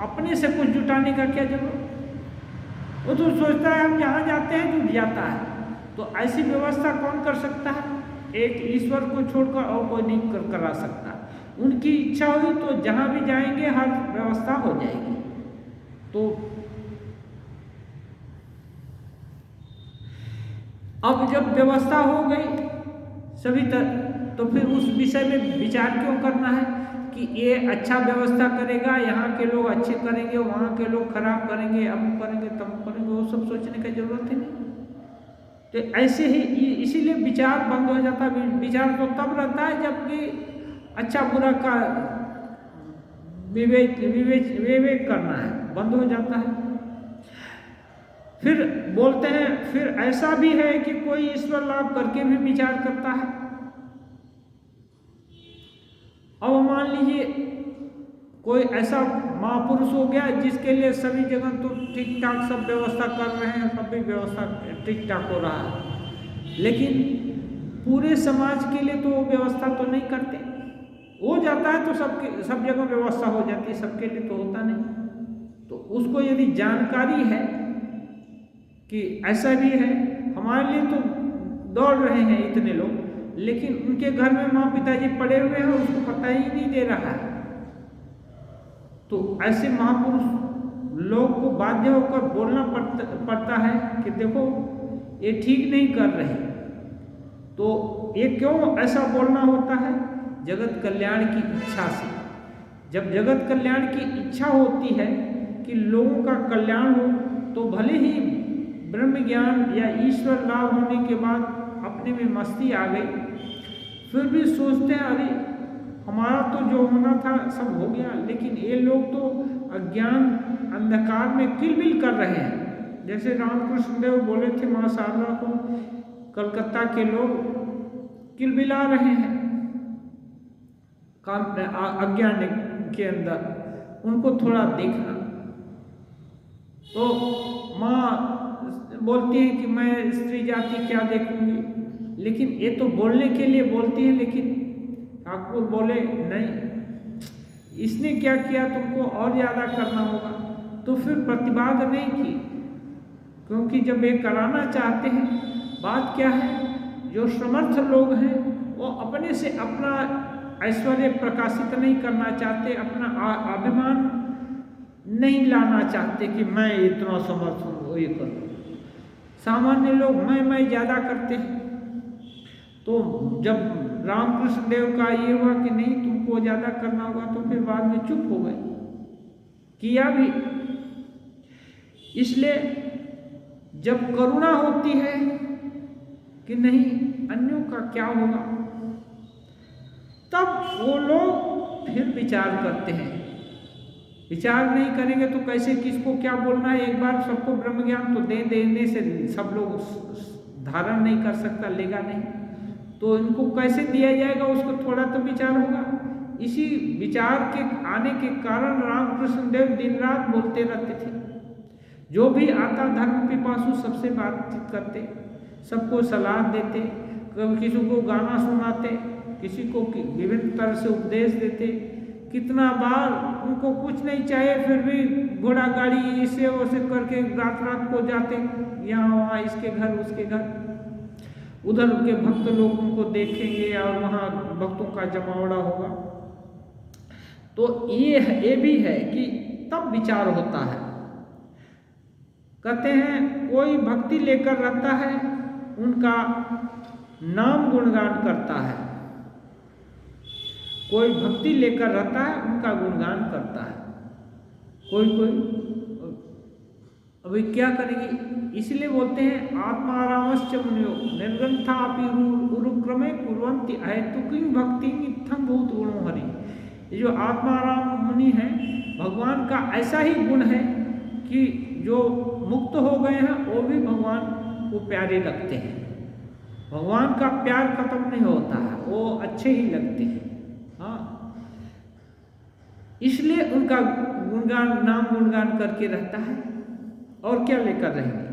अपने से कुछ जुटाने का क्या जरूरत? वो तो सोचता है हम जहाँ जाते हैं जुट जाता है। तो ऐसी व्यवस्था कौन कर सकता है? एक ईश्वर को छोड़कर और कोई नहीं करा सकता। उनकी इच्छा हुई तो जहाँ भी जाएंगे हर व्यवस्था हो जाएगी। तो अब जब व्यवस्था हो गई सभी तो फिर उस विषय में विचार क्यों करना है कि ये अच्छा व्यवस्था करेगा, यहाँ के लोग अच्छे करेंगे, वहाँ के लोग खराब करेंगे, अमुक करेंगे तमुक करेंगे, वो सब सोचने की जरूरत ही नहीं। तो ऐसे ही इसीलिए विचार बंद हो जाता है। विचार तो तब रहता है जबकि अच्छा बुरा का विवेक करना है, बंद हो जाता है। फिर बोलते हैं फिर ऐसा भी है कि कोई ईश्वर लाभ करके भी विचार करता है। अब मान लीजिए कोई ऐसा महापुरुष हो गया जिसके लिए सभी जगह तो ठीक ठाक सब व्यवस्था कर रहे हैं, सब भी व्यवस्था ठीक ठाक हो रहा है, लेकिन पूरे समाज के लिए तो वो व्यवस्था तो नहीं करते। हो जाता है तो सब जगह व्यवस्था हो जाती है, सबके लिए तो होता नहीं। तो उसको यदि जानकारी है कि ऐसा भी है, हमारे लिए तो दौड़ रहे हैं इतने लोग, लेकिन उनके घर में माँ पिताजी पड़े हुए हैं, उसको पता ही नहीं दे रहा है। तो ऐसे महापुरुष लोग को बाध्य होकर बोलना पड़ता है कि देखो ये ठीक नहीं कर रहे। तो ये क्यों ऐसा बोलना होता है? जगत कल्याण की इच्छा से। जब जगत कल्याण की इच्छा होती है कि लोगों का कल्याण हो, तो भले ही ब्रह्म ज्ञान या ईश्वर लाभ होने के बाद अपने में मस्ती आ गई, फिर भी सोचते हैं अरे हमारा तो जो होना था सब हो गया, लेकिन ये लोग तो अज्ञान अंधकार में किलबिल कर रहे हैं। जैसे रामकृष्ण देव बोले थे माँ शारदा को, कलकत्ता के लोग किलबिला रहे हैं काम अज्ञान के अंदर, उनको थोड़ा देखना। तो माँ बोलती हैं कि मैं स्त्री जाति क्या देखूंगी, लेकिन ये तो बोलने के लिए बोलती है, लेकिन ठाकुर बोले नहीं, इसने क्या किया, तुमको और ज़्यादा करना होगा। तो फिर प्रतिवाद नहीं की, क्योंकि जब ये कराना चाहते हैं, बात क्या है, जो समर्थ लोग हैं वो अपने से अपना ऐश्वर्य प्रकाशित नहीं करना चाहते, अपना अभिमान नहीं लाना चाहते कि मैं इतना समर्थ हूँ वो ये करूँ। सामान्य लोग मैं ज़्यादा करते हैं। तो जब रामकृष्ण देव का ये हुआ कि नहीं तुमको ज़्यादा करना होगा, तो फिर बाद में चुप हो गए, किया भी। इसलिए जब करुणा होती है कि नहीं अन्यों का क्या होगा, तब वो लोग फिर विचार करते हैं। विचार नहीं करेंगे तो कैसे किसको क्या बोलना है। एक बार सबको ब्रह्म ज्ञान तो देने से सब लोग धारण नहीं कर सकता, लेगा नहीं, तो इनको कैसे दिया जाएगा, उसको थोड़ा तो विचार होगा। इसी विचार के आने के कारण रामकृष्ण देव दिन रात बोलते रहते थे। जो भी आता धर्म पिपासु सबसे बातचीत करते, सबको सलाह देते, किसी को गाना सुनाते, किसी को विभिन्न तरह से उपदेश देते। कितना बार उनको कुछ नहीं चाहिए, फिर भी घोड़ा गाड़ी इसे वैसे करके रात रात को जाते, यहाँ वहाँ, इसके घर उसके घर, उधर के भक्त लोग उनको देखेंगे और वहाँ भक्तों का जमावड़ा होगा। तो ये भी है कि तब विचार होता है। कहते हैं कोई भक्ति लेकर रहता है, उनका नाम गुणगान करता है। कोई भक्ति लेकर रहता है, उनका गुणगान करता है। कोई अभी क्या करेंगे, इसलिए बोलते हैं आत्मारामश्च मुनियो निर्ग्रंथा अपि उरुक्रमे कुर्वन्ति अहेतुकीं भक्तिं इत्थं भूत गुणो हरि। ये जो आत्माराम मुनि हैं, भगवान का ऐसा ही गुण है कि जो मुक्त हो गए हैं वो भी भगवान को प्यारे लगते हैं। भगवान का प्यार खत्म नहीं होता है, वो अच्छे ही लगते हैं। हाँ, इसलिए उनका गुणगान, नाम गुणगान करके रहता है। और क्या लेकर रहेंगे।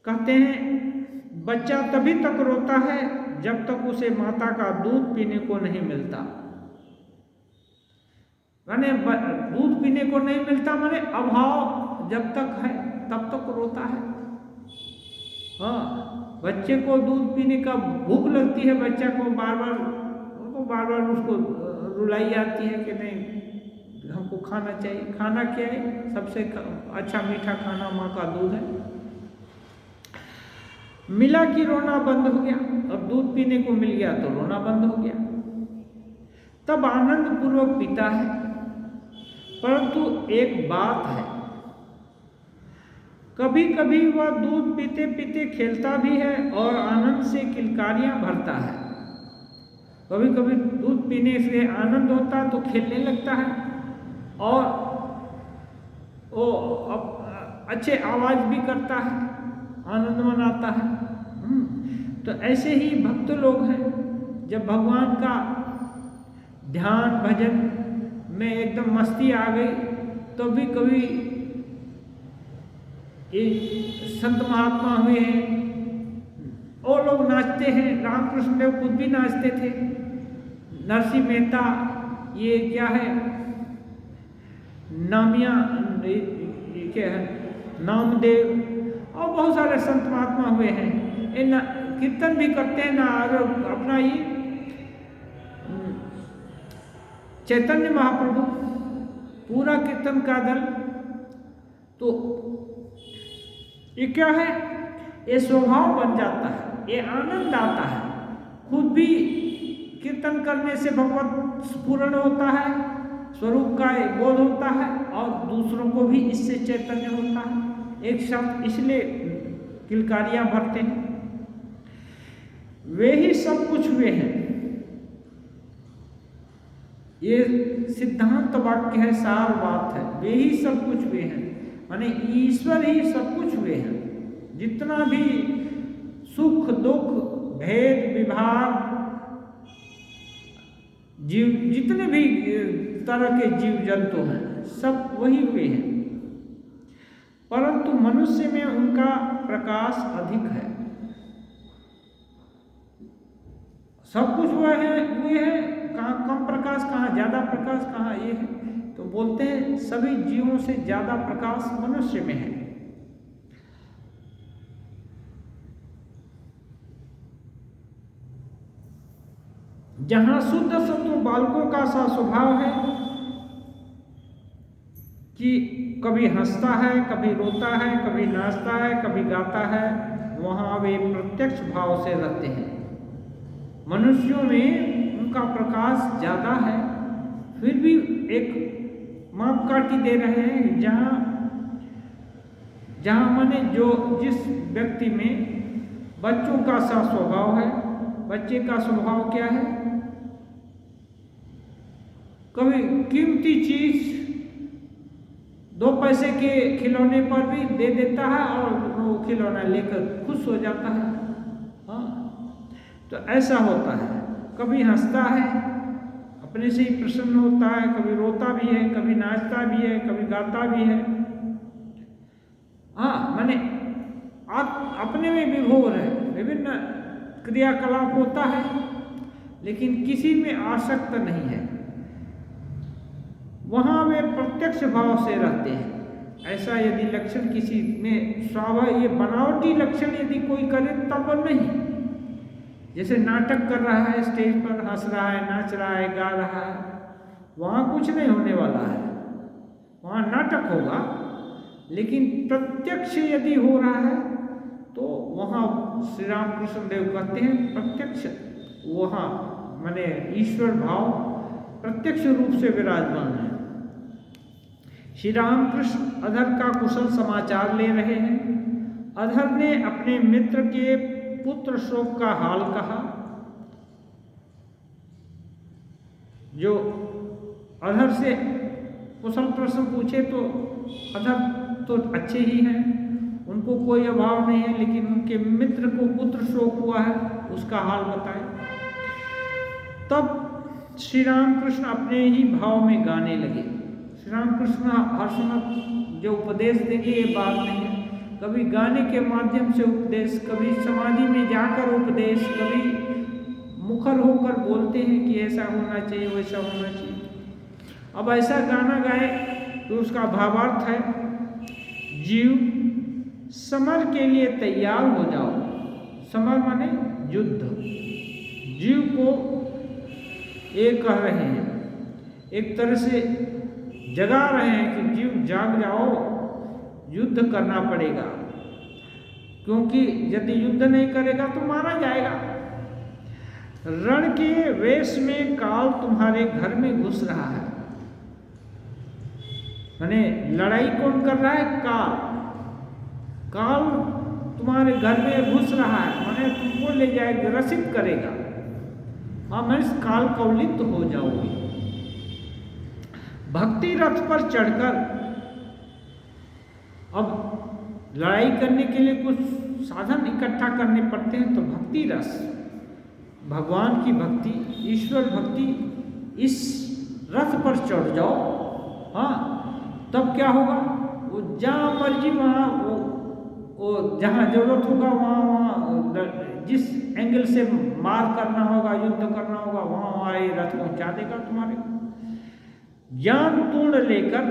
कहते हैं बच्चा तभी तक रोता है जब तक उसे माता का दूध पीने को नहीं मिलता। माने दूध पीने को नहीं मिलता, माने अभाव जब तक है तब तक रोता है। हाँ, बच्चे को दूध पीने का भूख लगती है, बच्चा को बार बार उसको रुलाई आती है कि नहीं हमको खाना चाहिए। खाना क्या है, सबसे अच्छा मीठा खाना माँ का दूध है। मिला कि रोना बंद हो गया, अब दूध पीने को मिल गया तो रोना बंद हो गया। तब आनंद पूर्वक पीता है। परंतु एक बात है, कभी कभी वह दूध पीते पीते खेलता भी है और आनंद से किलकारियां भरता है। कभी कभी दूध पीने से आनंद होता है तो खेलने लगता है और वो अच्छे आवाज भी करता है, आनंद मनाता है। तो ऐसे ही भक्त लोग हैं, जब भगवान का ध्यान भजन में एकदम मस्ती आ गई तो भी कभी संत महात्मा हुए हैं और लोग नाचते हैं। रामकृष्ण देव खुद भी नाचते थे। नरसिंह मेहता, ये क्या है, नामिया, ये क्या है, नामदेव और बहुत सारे संत महात्मा हुए हैं। कीर्तन भी करते हैं ना, अपना ये चैतन्य महाप्रभु पूरा कीर्तन का दल। तो ये क्या है, ये स्वभाव बन जाता है, ये आनंद आता है। खुद भी कीर्तन करने से भगवत स्फुरण होता है, स्वरूप का बोध होता है और दूसरों को भी इससे चैतन्य होता है एक साथ। इसलिए किलकारियां भरते हैं। वे ही सब कुछ हुए हैं, ये सिद्धांत वाक्य है, सार बात है। वे ही सब कुछ हुए हैं, माने ईश्वर ही सब कुछ हुए हैं। जितना भी सुख दुख भेद विभाग जीव, जितने भी तरह के जीव जंतु हैं, सब वही हुए हैं। परंतु मनुष्य में उनका प्रकाश अधिक है। सब कुछ वह है, वे है, कहाँ कम प्रकाश, कहाँ ज्यादा प्रकाश, कहाँ ये है। तो बोलते हैं सभी जीवों से ज्यादा प्रकाश मनुष्य में है। जहां शुद्ध सत्व बालकों का सा स्वभाव है कि कभी हंसता है, कभी रोता है, कभी नाचता है, कभी गाता है, वहां वे प्रत्यक्ष भाव से रहते हैं। मनुष्यों में उनका प्रकाश ज्यादा है, फिर भी एक मापकाठी दे रहे हैं जहां माने जो जिस व्यक्ति में बच्चों का सा स्वभाव है। बच्चे का स्वभाव क्या है? कभी कीमती चीज 2 पैसे के खिलौने पर भी दे देता है और वो खिलौना लेकर खुश हो जाता है। हाँ, तो ऐसा होता है। कभी हंसता है, अपने से ही प्रसन्न होता है, कभी रोता भी है, कभी नाचता भी है, कभी गाता भी है। हाँ, माने अपने में विभोर है, विभिन्न क्रियाकलाप होता है, लेकिन किसी में आसक्त नहीं है। वहां वे प्रत्यक्ष भाव से रहते हैं। ऐसा यदि लक्षण किसी में स्वाभाविक, ये बनावटी लक्षण यदि कोई करे तब नहीं। जैसे नाटक कर रहा है, स्टेज पर हंस रहा है, नाच रहा है, गा रहा है, वहां कुछ नहीं होने वाला है, वहां नाटक होगा। लेकिन प्रत्यक्ष यदि हो रहा है तो वहां श्री रामकृष्ण देव कहते हैं प्रत्यक्ष, वहां माने ईश्वर भाव प्रत्यक्ष रूप से विराजमान है। श्री रामकृष्ण अधर का कुशल समाचार ले रहे हैं। अधर ने अपने मित्र के पुत्र शोक का हाल कहा। जो अधर से कुशल प्रश्न पूछे तो अधर तो अच्छे ही हैं, उनको कोई अभाव नहीं है, लेकिन उनके मित्र को पुत्र शोक हुआ है, उसका हाल बताए। तब श्री रामकृष्ण अपने ही भाव में गाने लगे। श्री रामकृष्ण हर समय जो उपदेश देंगे ये बात नहीं है, कभी गाने के माध्यम से उपदेश, कभी समाधि में जाकर उपदेश, कभी मुखर होकर बोलते हैं कि ऐसा होना चाहिए, वैसा होना चाहिए। अब ऐसा गाना गाए तो उसका भावार्थ है, जीव समर के लिए तैयार हो जाओ। समर माने युद्ध। जीव को ये कह रहे हैं, एक तरह से जगा रहे हैं कि जीव जाग जाओ, युद्ध करना पड़ेगा, क्योंकि यदि युद्ध नहीं करेगा तो मारा जाएगा। रण के वेश में काल तुम्हारे घर में घुस रहा है। माने लड़ाई कौन कर रहा है? काल तुम्हारे घर में घुस रहा है, माने तुमको ले जाएगा, ग्रसित करेगा। हाँ, मैं इस काल कवलित हो जाओगे। भक्ति रथ पर चढ़कर, अब लड़ाई करने के लिए कुछ साधन इकट्ठा करने पड़ते हैं, तो भक्ति रस, भगवान की भक्ति, ईश्वर भक्ति, इस रथ पर चढ़ जाओ। हाँ, तब क्या होगा? वो जहाँ मर्जी वहाँ, वो जहाँ जरूरत होगा वहाँ जिस एंगल से मार करना होगा, युद्ध करना होगा, वहाँ ये रथ पहुँचा देगा तुम्हारे को। ज्ञान पूर्ण लेकर,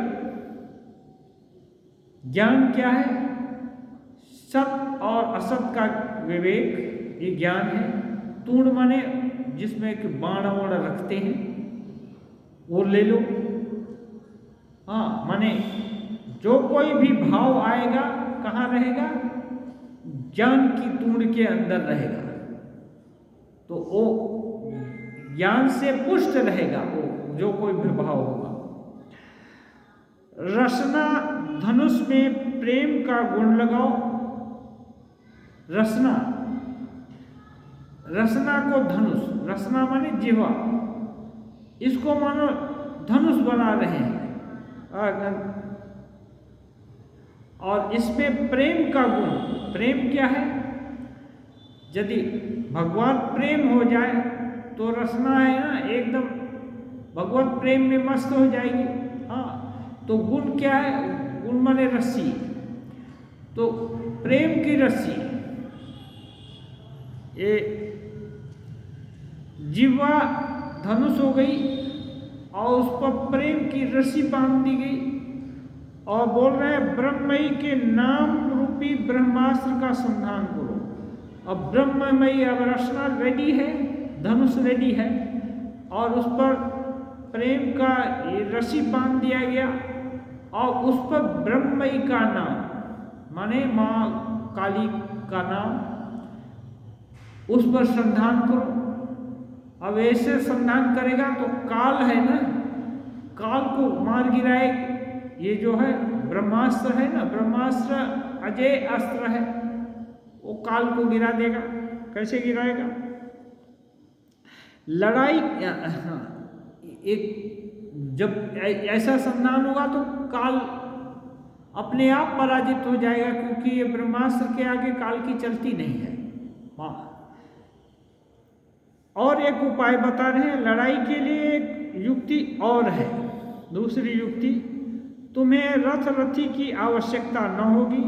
ज्ञान क्या है? सत और असत का विवेक, ये ज्ञान है। तूर्ण माने जिसमें कि बाण वाण रखते हैं, वो ले लो। हाँ, माने जो कोई भी भाव आएगा कहाँ रहेगा? ज्ञान की तूर्ण के अंदर रहेगा, तो वो ज्ञान से पुष्ट रहेगा। वो जो कोई भी भाव होगा। रसना धनुष में प्रेम का गुण लगाओ। रसना, रसना को धनुष, रसना माने जीवा, इसको मानो धनुष बना रहे हैं, और इसमें प्रेम का गुण। प्रेम क्या है? यदि भगवान प्रेम हो जाए तो रसना है ना, एकदम भगवत प्रेम में मस्त हो जाएगी। हाँ, तो गुण क्या है? गुण माने रस्सी। तो प्रेम की रस्सी, ये जिह्वा धनुष हो गई और उस पर प्रेम की रस्सी बांध दी गई और बोल रहे हैं ब्रह्ममयी के नाम रूपी ब्रह्मास्त्र का संधान करो। अब ब्रह्ममयी अब रचना रेडी है, धनुष रेडी है और उस पर प्रेम का रस्सी बांध दिया गया और उस पर ब्रह्ममयी का नाम माने माँ काली का नाम, उस पर संधान करो। अब ऐसे संधान करेगा तो काल है ना, काल को मार गिराए। ये जो है ब्रह्मास्त्र है ना, ब्रह्मास्त्र अजय अस्त्र है, वो काल को गिरा देगा। कैसे गिराएगा? लड़ाई एक जब ऐसा संधान होगा तो काल अपने आप पराजित हो जाएगा, क्योंकि ये ब्रह्मास्त्र के आगे काल की चलती नहीं है। और एक उपाय बता रहे हैं लड़ाई के लिए, एक युक्ति और है। दूसरी युक्ति, तुम्हें रथ रथी की आवश्यकता न होगी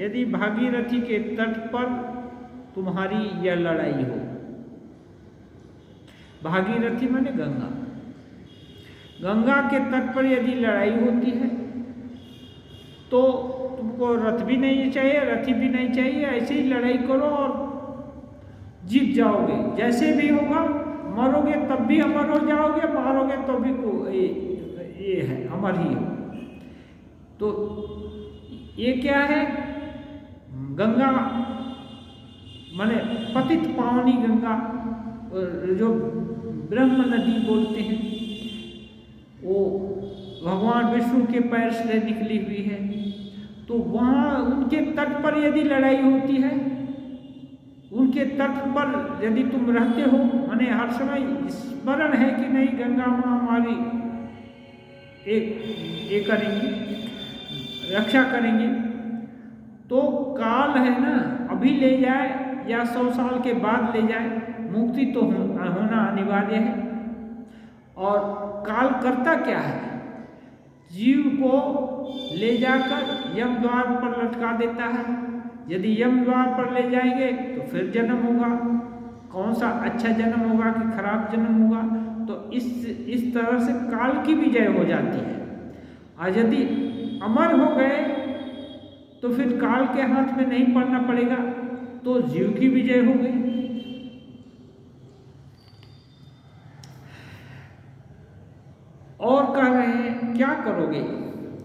यदि भागीरथी के तट पर तुम्हारी यह लड़ाई हो। भागीरथी माने गंगा, गंगा के तट पर यदि लड़ाई होती है तो तुमको रथ भी नहीं चाहिए, रथी भी नहीं चाहिए, ऐसे ही लड़ाई करो और जीत जाओगे। जैसे भी होगा, मरोगे तब भी अमर हो जाओगे, मारोगे तो भी ये है अमर ही हो। तो ये क्या है? गंगा माने पतित पावनी गंगा, जो ब्रह्म नदी बोलते हैं, वो भगवान विष्णु के पैर से निकली हुई है। तो वहाँ उनके तट पर यदि लड़ाई होती है, उनके तट पर यदि तुम रहते हो, माने हर समय स्मरण है कि नहीं गंगा माँ हमारी एक करेंगी, रक्षा करेंगे, तो काल है ना अभी ले जाए या 100 साल के बाद ले जाए, मुक्ति तो होना अनिवार्य है। और काल करता क्या है? जीव को ले जाकर यम द्वार पर लटका देता है। यदि यम द्वार पर ले जाएंगे तो फिर जन्म होगा, कौन सा अच्छा जन्म होगा कि खराब जन्म होगा। तो इस तरह से काल की विजय हो जाती है। और यदि अमर हो गए तो फिर काल के हाथ में नहीं पड़ना पड़ेगा, तो जीव की विजय हो गई। और कह रहे हैं क्या करोगे?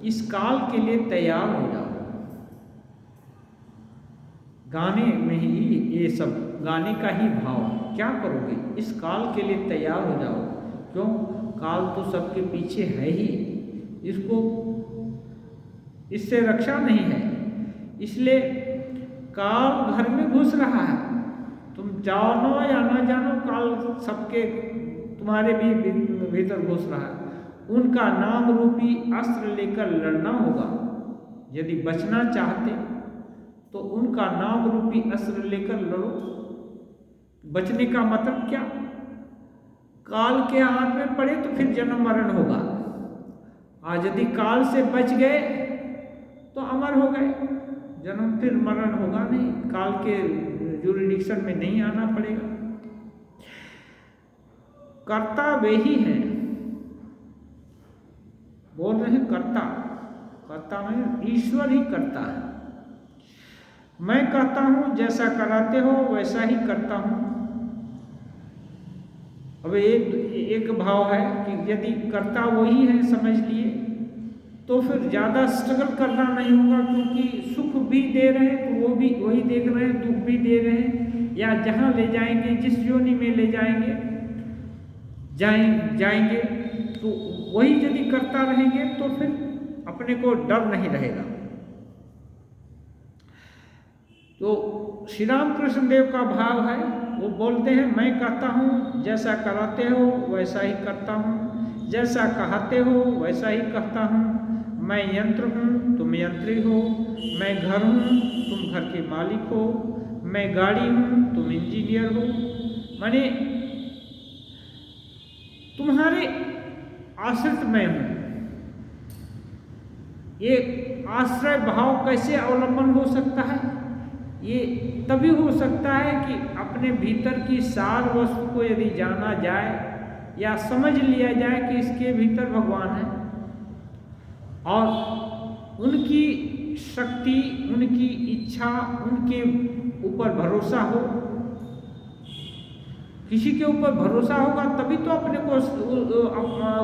इस काल के लिए तैयार हो जाओ। गाने में ही ये सब गाने का ही भाव है। क्या करोगे? इस काल के लिए तैयार हो जाओ। क्यों? काल तो सबके पीछे है ही, इससे रक्षा नहीं है। इसलिए काल घर में घुस रहा है, तुम जानो या ना जानो, काल सबके तुम्हारे भी भीतर घुस रहा है। उनका नाम रूपी अस्त्र लेकर लड़ना होगा। यदि बचना चाहते तो उनका नाम रूपी अस्त्र लेकर लड़ो। बचने का मतलब क्या? काल के हाथ में पड़े तो फिर जन्म मरण होगा। आज यदि काल से बच गए तो अमर हो गए, जन्म फिर मरण होगा नहीं, काल के जुरिडिक्शन में नहीं आना पड़ेगा। कर्ता वे ही हैं, बोल रहे हैं कर्ता। कर्ता में ईश्वर ही करता है। मैं कहता हूं जैसा कराते हो वैसा ही करता हूं। अब एक भाव है कि यदि कर्ता वही है समझ लिए तो फिर ज़्यादा स्ट्रगल करना नहीं होगा, क्योंकि सुख भी दे रहे हैं तो वो भी वही देख रहे हैं, दुख भी दे रहे हैं। या जहाँ ले जाएंगे, जिस योनि में ले जाएंगे जाएंगे तो वही यदि करता रहेंगे तो फिर अपने को डर नहीं रहेगा। तो श्री राम कृष्ण देव का भाव है, वो बोलते हैं मैं कहता हूँ जैसा कराते हो वैसा ही करता हूँ, जैसा कहते हो वैसा ही कहता हूँ। मैं यंत्र हूँ तुम यंत्री हो, मैं घर हूँ तुम घर के मालिक हो, मैं गाड़ी हूँ तुम इंजीनियर हो। माने तुम्हारे आश्रित मैं हूँ, एक आश्रय भाव कैसे अवलंबन हो सकता है? ये तभी हो सकता है कि अपने भीतर की सार वस्तु को यदि जाना जाए या समझ लिया जाए कि इसके भीतर भगवान है और उनकी शक्ति, उनकी इच्छा, उनके ऊपर भरोसा हो। किसी के ऊपर भरोसा होगा तभी तो अपने को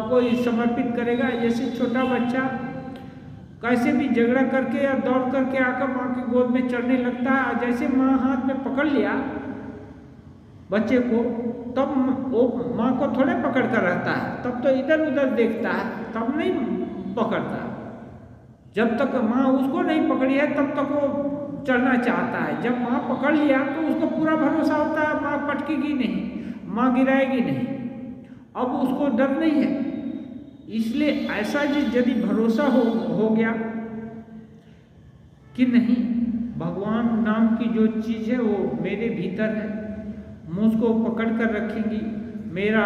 कोई समर्पित करेगा। जैसे छोटा बच्चा कैसे भी झगड़ा करके या दौड़ करके आकर माँ की गोद में चढ़ने लगता है, जैसे माँ हाथ में पकड़ लिया बच्चे को, तब वो माँ को थोड़े पकड़ कर रहता है, तब तो इधर उधर देखता है, तब नहीं पकड़ता। जब तक माँ उसको नहीं पकड़ी है तब तक वो चढ़ना चाहता है। जब माँ पकड़ लिया तो उसको पूरा भरोसा होता है माँ पटकेगी नहीं, माँ गिराएगी नहीं, अब उसको डर नहीं है। इसलिए ऐसा यदि भरोसा हो गया कि नहीं, भगवान नाम की जो चीज़ है वो मेरे भीतर है, मुझको पकड़ कर रखेंगी, मेरा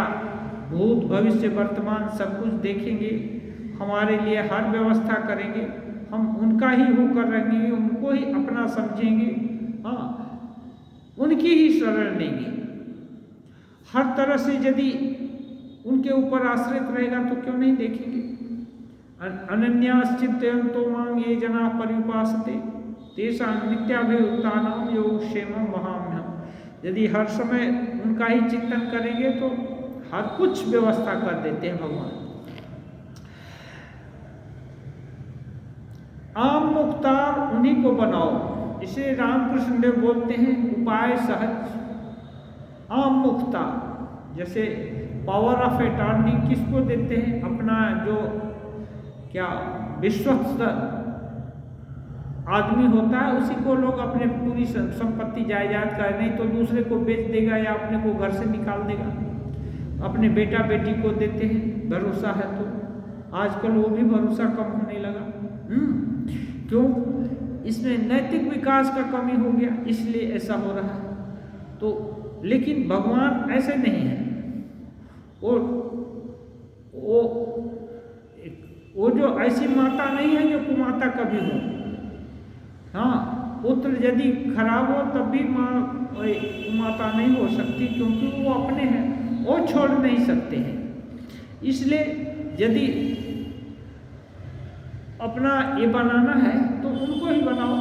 भूत भविष्य वर्तमान सब कुछ देखेंगे, हमारे लिए हर व्यवस्था करेंगे, हम उनका ही होकर रहेंगे, उनको ही अपना समझेंगे, हाँ उनकी ही शरण लेंगे। हर तरह से यदि उनके ऊपर आश्रित रहेगा तो क्यों नहीं देखेंगे। अनन्याश्चिन्तयन्तो मां ये जना पर्युपासते तेषां नित्याभियुक्तानां योगक्षेमं वहाम्यहम्। यदि हर समय उनका ही चिंतन करेंगे तो हर कुछ व्यवस्था कर देते हैं भगवान। आम मुख्तार उन्हीं को बनाओ, इसे रामकृष्ण देव बोलते हैं उपाय सहज आम मुख्तार। जैसे पावर ऑफ अटॉर्नी किसको देते हैं? अपना जो क्या विश्वस्त आदमी होता है उसी को लोग अपने पूरी संपत्ति जायदाद का, नहीं तो दूसरे को बेच देगा या अपने को घर से निकाल देगा। अपने बेटा बेटी को देते हैं, भरोसा है तो। आजकल वो भी भरोसा कम होने लगा। क्यों? इसमें नैतिक विकास का कमी हो गया, इसलिए ऐसा हो रहा है। तो लेकिन भगवान ऐसे नहीं है। वो जो ऐसी माता नहीं है जो कुमाता कभी हो। हाँ, पुत्र यदि खराब हो तब भी माँ कुमाता नहीं हो सकती, क्योंकि वो अपने हैं, वो छोड़ नहीं सकते हैं। इसलिए यदि अपना ये बनाना है तो उनको ही बनाओ।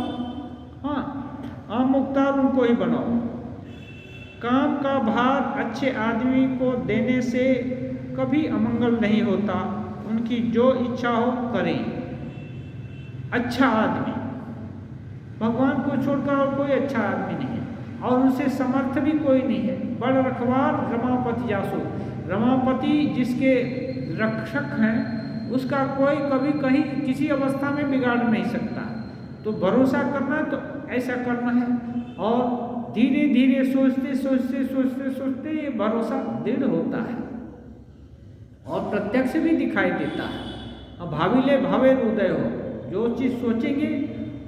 हाँ, आम मुख्तार उनको ही बनाओ। काम का भार अच्छे आदमी को देने से कभी अमंगल नहीं होता। उनकी जो इच्छा हो करें। अच्छा आदमी, भगवान को छोड़कर और कोई अच्छा आदमी नहीं है और उनसे समर्थ भी कोई नहीं है। बड़ रखवार रमापति जासो, रमापति जिसके रक्षक हैं उसका कोई कभी कहीं किसी अवस्था में बिगाड़ नहीं सकता। तो भरोसा करना है तो ऐसा करना है और धीरे धीरे सोचते सोचते सोचते सोचते ये भरोसा दृढ़ होता है और प्रत्यक्ष भी दिखाई देता है। अब भाविले भावे उदय हो, जो चीज़ सोचेंगे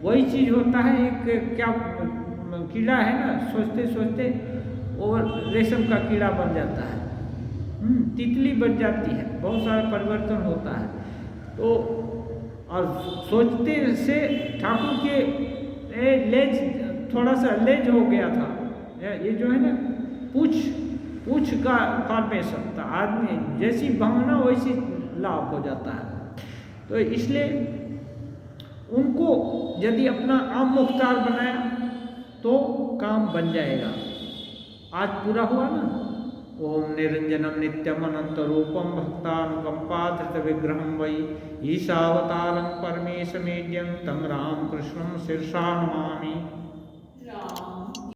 वही चीज़ होता है। एक क्या कीड़ा है ना, सोचते सोचते और रेशम का कीड़ा बन जाता है, तितली बन जाती है, बहुत सारा परिवर्तन होता है। तो और सोचते से ठाकुर के लेज थोड़ा सा लेज हो गया था, ये जो है ना पूछ का फॉर्मेशन था। आदमी जैसी भावना वैसी लाभ हो जाता है। तो इसलिए उनको यदि अपना आम मुख्तार बनाया तो काम बन जाएगा। आज पूरा हुआ ना। ओम निरंजनम नित्यम अनंत रूपम भक्तानुकंपाधृत विग्रहम वै ईशावतारं परमेशमेड्यं तं राम कृष्णं शीर्षा नमामि।